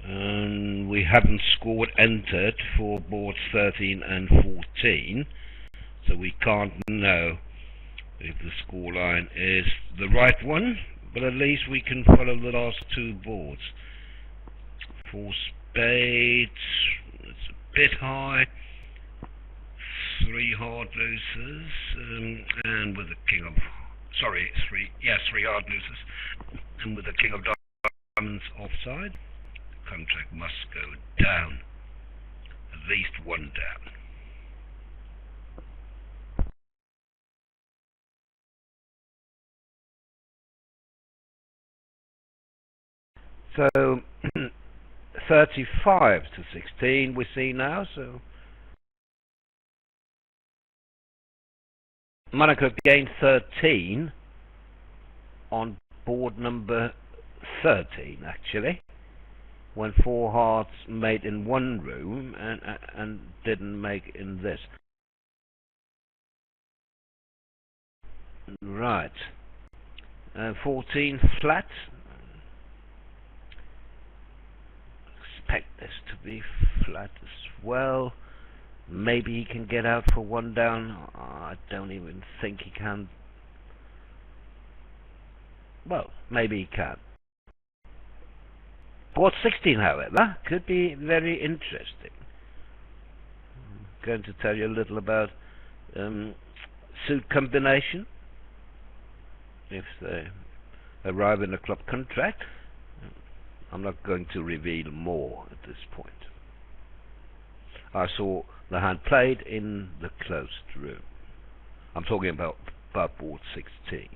and we haven't scored entered for boards 13 and 14, so we can't know if the scoreline is the right one, but at least we can follow the last two boards. Four spades, it's a bit high. Three hard losers, and with the king of, three hard losers, and with the king of diamonds offside, the contract must go down, at least one down. So 35 to 16 we see now, so Monaco gained 13 on board number 13 actually, when four hearts made in one room and didn't make in this. Right. 14 flat. Expect this to be flat as well. Maybe he can get out for one down. I don't even think he can. Well, maybe he can. Board 16, however, could be very interesting. I'm going to tell you a little about suit combination. If they arrive in a club contract, I'm not going to reveal more at this point. I saw the hand played in the closed room. I'm talking about board 16.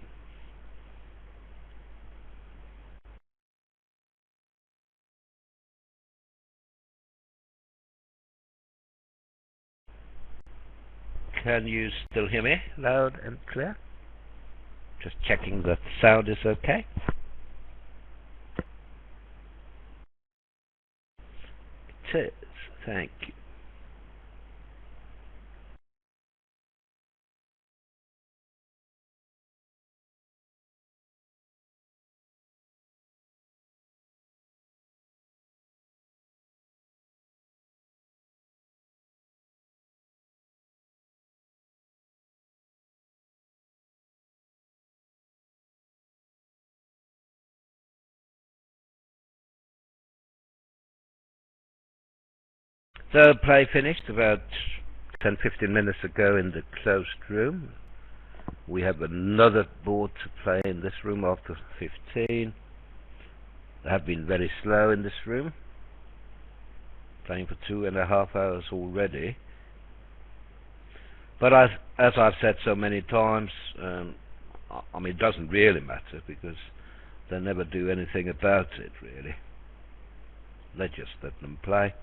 Can you still hear me loud and clear? Just checking that the sound is okay. It is. Thank you. So play finished about 10-15 minutes ago in the closed room. We have another board to play in this room after 15. They have been very slow in this room, playing for 2.5 hours already. But as I've said so many times, I mean, it doesn't really matter because they never do anything about it, really. They just let them play.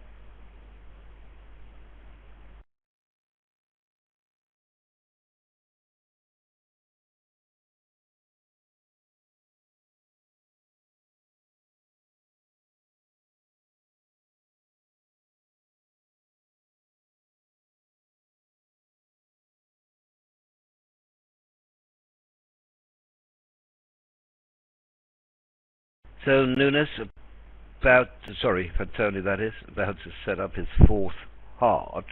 So Nunes Fantoni that is, about to set up his fourth hard.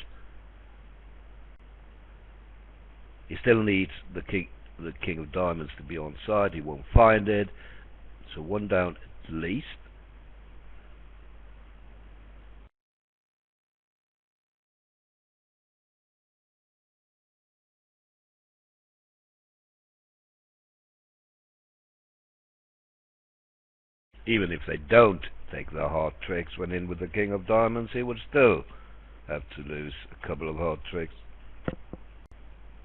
He still needs the king of diamonds to be on side. He won't find it. So one down at least. Even if they don't take the hard tricks when in with the king of diamonds, he would still have to lose a couple of hard tricks.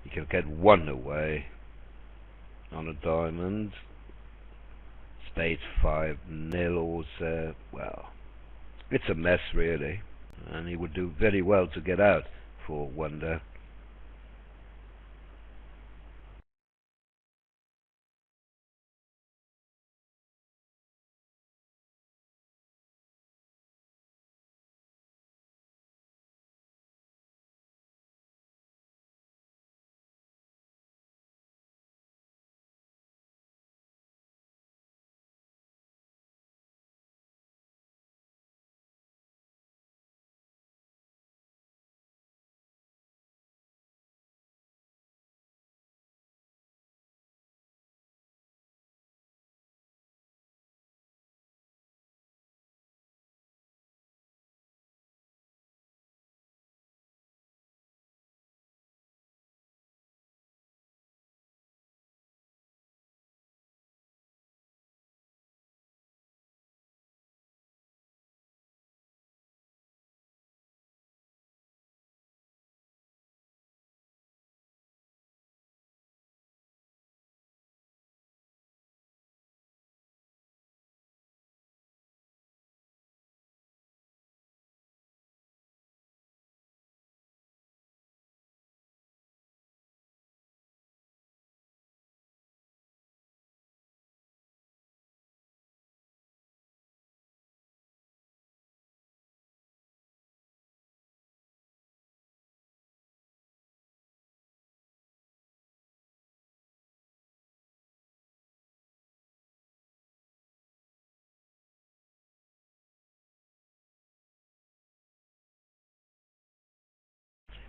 He can get one away on a diamond. Spade 5-0 also. Well, it's a mess really, and he would do very well to get out for one down.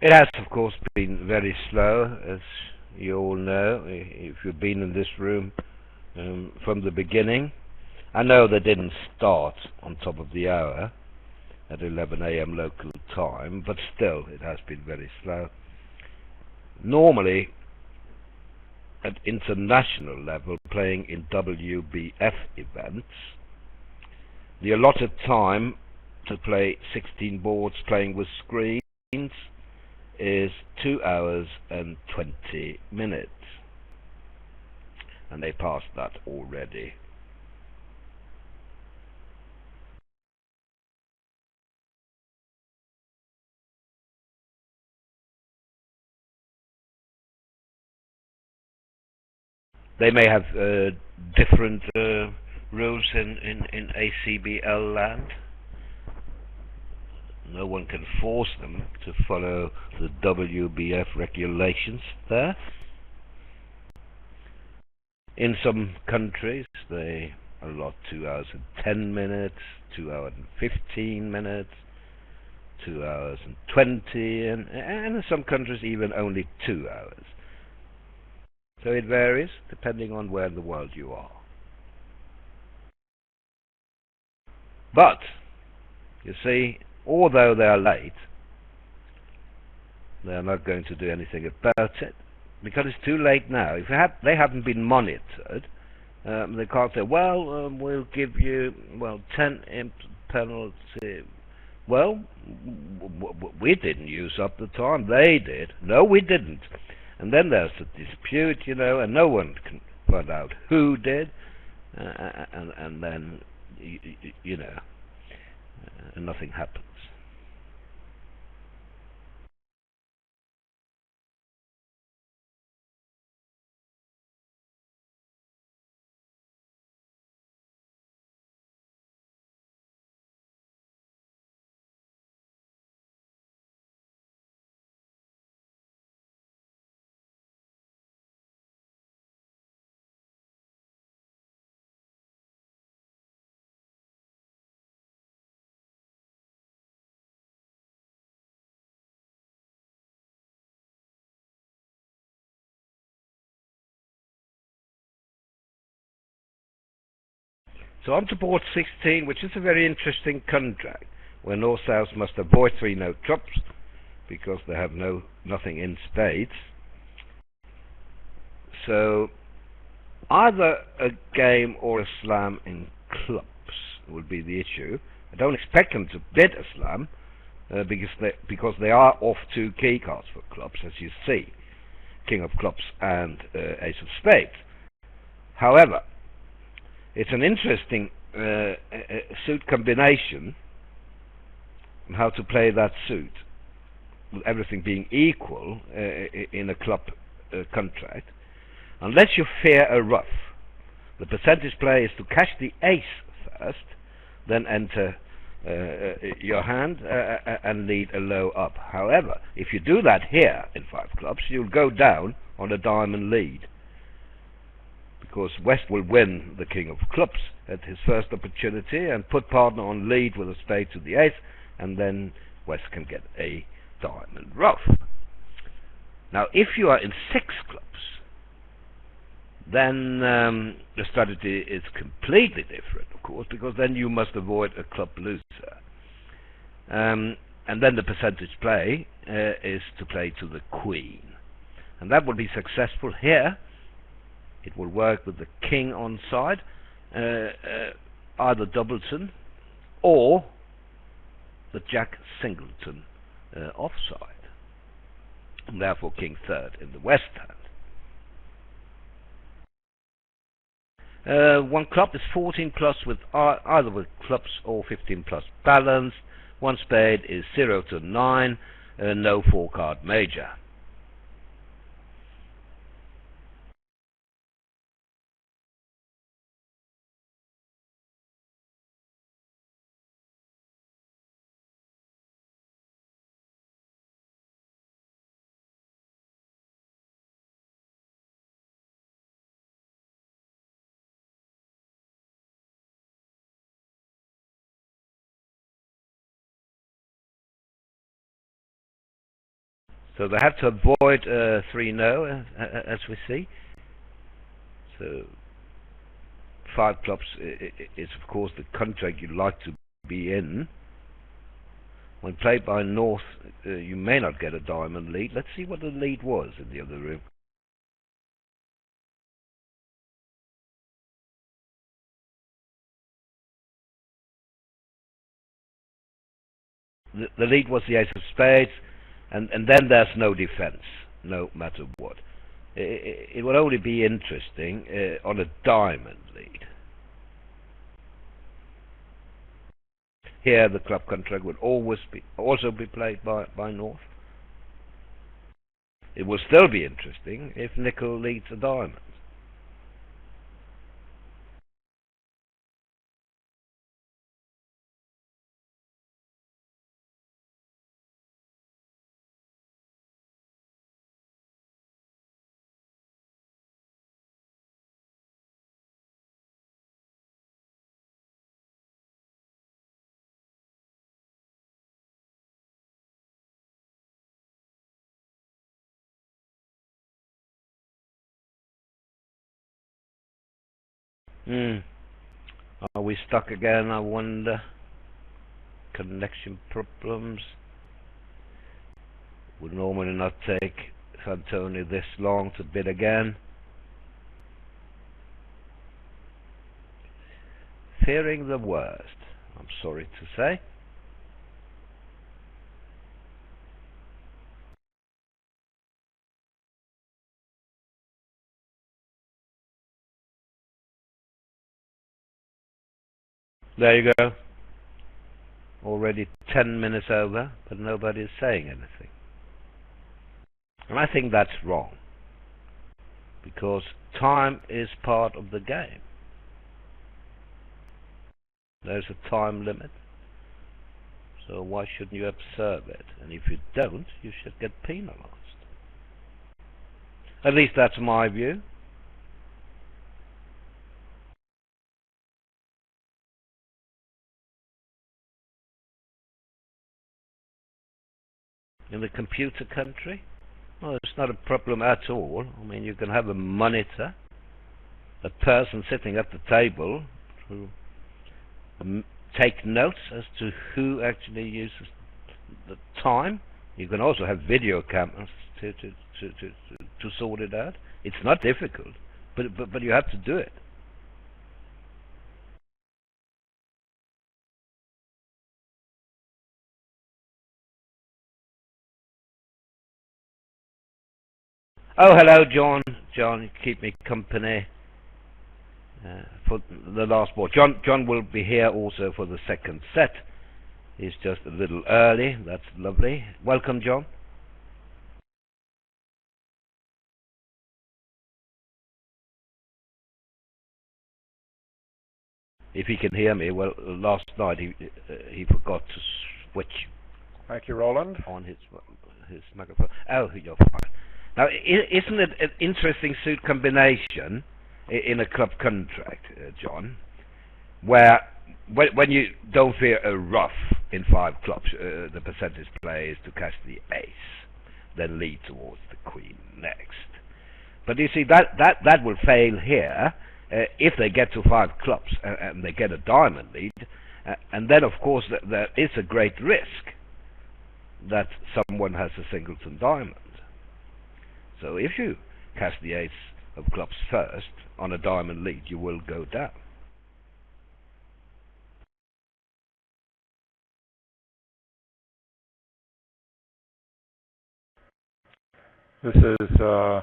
It has, of course, been very slow, as you all know, if you've been in this room from the beginning. I know they didn't start on top of the hour at 11 a.m. local time, but still, it has been very slow. Normally, at international level, playing in WBF events, the allotted time to play 16 boards playing with screens is 2 hours and 20 minutes. And they passed that already. They may have different rules in ACBL land. No one can force them to follow the WBF regulations there. In some countries, they allot 2 hours and 10 minutes, 2 hours and 15 minutes, 2 hours and 20, and in some countries even only 2 hours. So it varies depending on where in the world you are. But, you see, although they are late, they are not going to do anything about it, because it's too late now. If they haven't been monitored, they can't say, well, we'll give you, 10 imp penalty. Well, we didn't use up the time. They did. No, we didn't. And then there's a dispute, and no one can find out who did, and then, nothing happens. So on to board 16, which is a very interesting contract, where North-South must avoid 3-note drops because they have nothing in spades. So either a game or a slam in clubs will be the issue. I don't expect them to bid a slam because they are off 2 key cards for clubs, as you see, King of Clubs and Ace of Spades. However, it's an interesting suit combination and how to play that suit, with everything being equal in a club contract. Unless you fear a ruff, the percentage play is to cash the ace first, then enter your hand and lead a low up. However, if you do that here in 5 clubs, you'll go down on a diamond lead, because West will win the King of Clubs at his first opportunity and put partner on lead with a spade to the ace, and then West can get a diamond ruff. Now, if you are in 6 clubs, then the strategy is completely different, of course, because then you must avoid a club loser. And then the percentage play is to play to the queen. And that will be successful here. It will work with the king on side, either doubleton or the jack singleton offside. And therefore king third in the West hand. 1 club is 14 plus with either with clubs or 15 plus balanced. 1 spade is 0 to 9, no 4-card major. So they have to avoid 3-0, as we see. So 5 clubs is of course the contract you'd like to be in. When played by North, you may not get a diamond lead. Let's see what the lead was in the other room. The lead was the ace of spades, and then there's no defense, no matter what. It would only be interesting on a diamond lead. Here the club contract would also be played by North. It will still be interesting if Nickell leads a diamond. Are we stuck again, I wonder? Connection problems. Would normally not take Fantoni this long to bid again. Fearing the worst, I'm sorry to say. There you go. Already 10 minutes over, but nobody is saying anything. And I think that's wrong, because time is part of the game. There's a time limit, so why shouldn't you observe it? And if you don't, you should get penalized. At least that's my view. In the computer country, well, it's not a problem at all. I mean, you can have a monitor, a person sitting at the table to take notes as to who actually uses the time. You can also have video cameras to sort it out. It's not difficult, but you have to do it. Oh, hello, John. John, you keep me company for the last board. John will be here also for the second set. He's just a little early. That's lovely. Welcome, John. If he can hear me, well, last night he forgot to switch. Thank you, Roland. On his microphone. Oh, you're fine. Now, isn't it an interesting suit combination in a club contract, John, where when you don't fear a ruff in 5 clubs, the percentage play is to catch the ace, then lead towards the queen next. But you see, that will fail here if they get to 5 clubs and they get a diamond lead, and then of course there is a great risk that someone has a singleton diamond. So if you cast the ace of clubs first on a diamond lead, you will go down. This is, I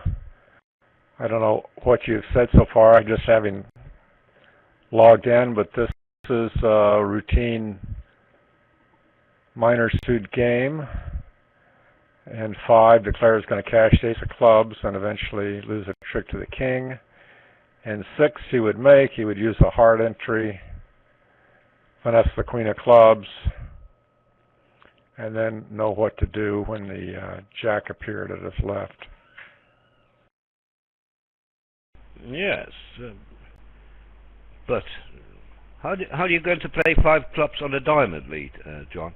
don't know what you've said so far, I'm just having logged in, but this is a routine minor suit game. And 5, declares going to cash the ace of clubs and eventually lose a trick to the king. And 6, he would use a hard entry, finesse the queen of clubs, and then know what to do when the jack appeared at his left. Yes, but how are you going to play 5 clubs on a diamond lead, John?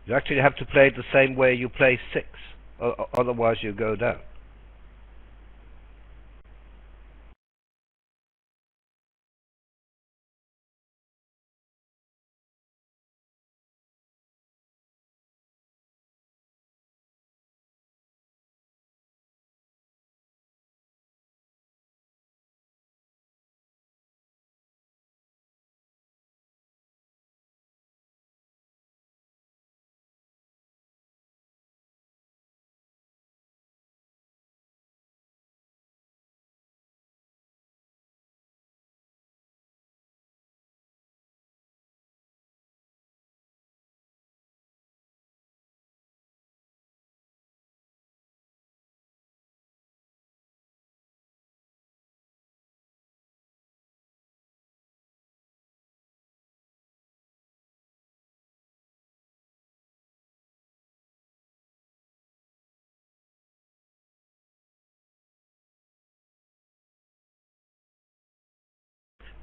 You actually have to play it the same way you play 6, otherwise you go down.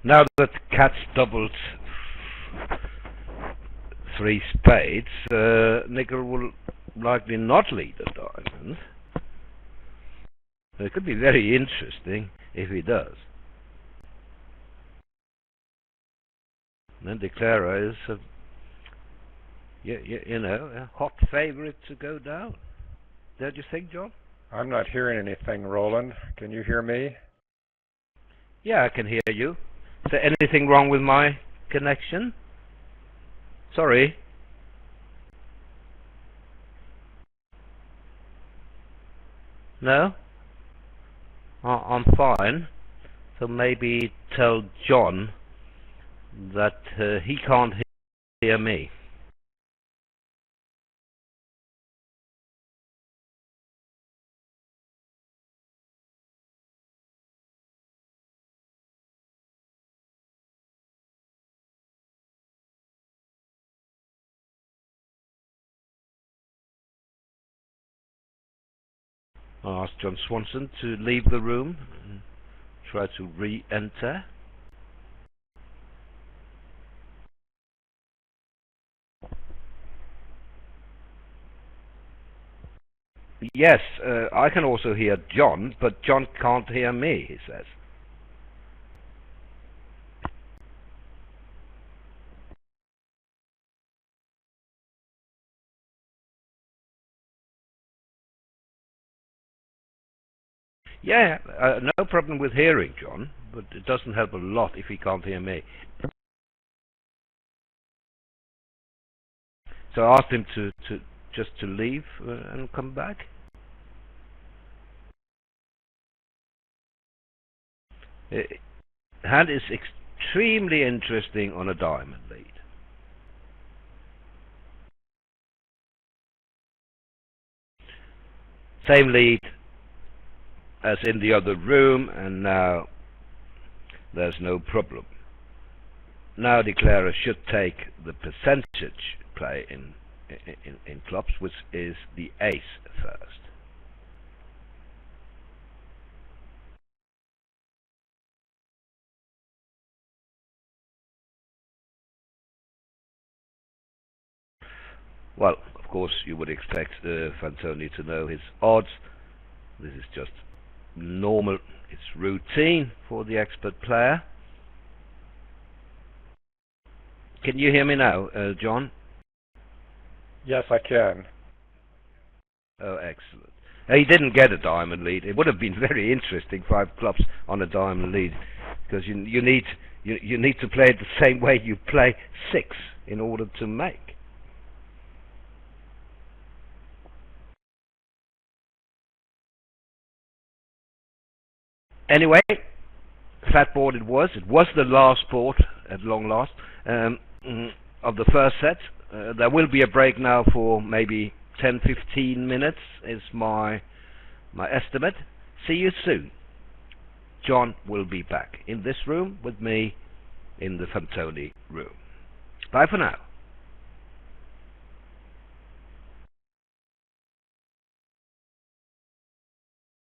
Now that Cat's doubled 3 spades, Nickell will likely not lead a diamond. It could be very interesting if he does. And then Declara is, you know, a hot favourite to go down. Don't you think, John? I'm not hearing anything, Roland. Can you hear me? Yeah, I can hear you. Is there anything wrong with my connection? Sorry. No? I'm fine. So maybe tell John that he can't hear me. I'll ask John Swanson to leave the room and try to re-enter. Yes, I can also hear John, but John can't hear me, he says. Yeah, no problem with hearing John, but it doesn't help a lot if he can't hear me. So I asked him to just to leave and come back. Hand is extremely interesting on a diamond lead. Same lead as in the other room, and now there's no problem. Now Declara should take the percentage play in clubs, which is the ace first. Well, of course, you would expect Fantoni to know his odds. This is just normal, it's routine for the expert player. Can you hear me now, John? Yes, I can. Oh, excellent. He didn't get a diamond lead. It would have been very interesting, 5 clubs on a diamond lead, because you need to play it the same way you play 6 in order to make. Anyway, flat board it was. It was the last board at long last of the first set. There will be a break now for maybe 10-15 minutes is my estimate. See you soon. John will be back in this room with me in the Fantoni room. Bye for now.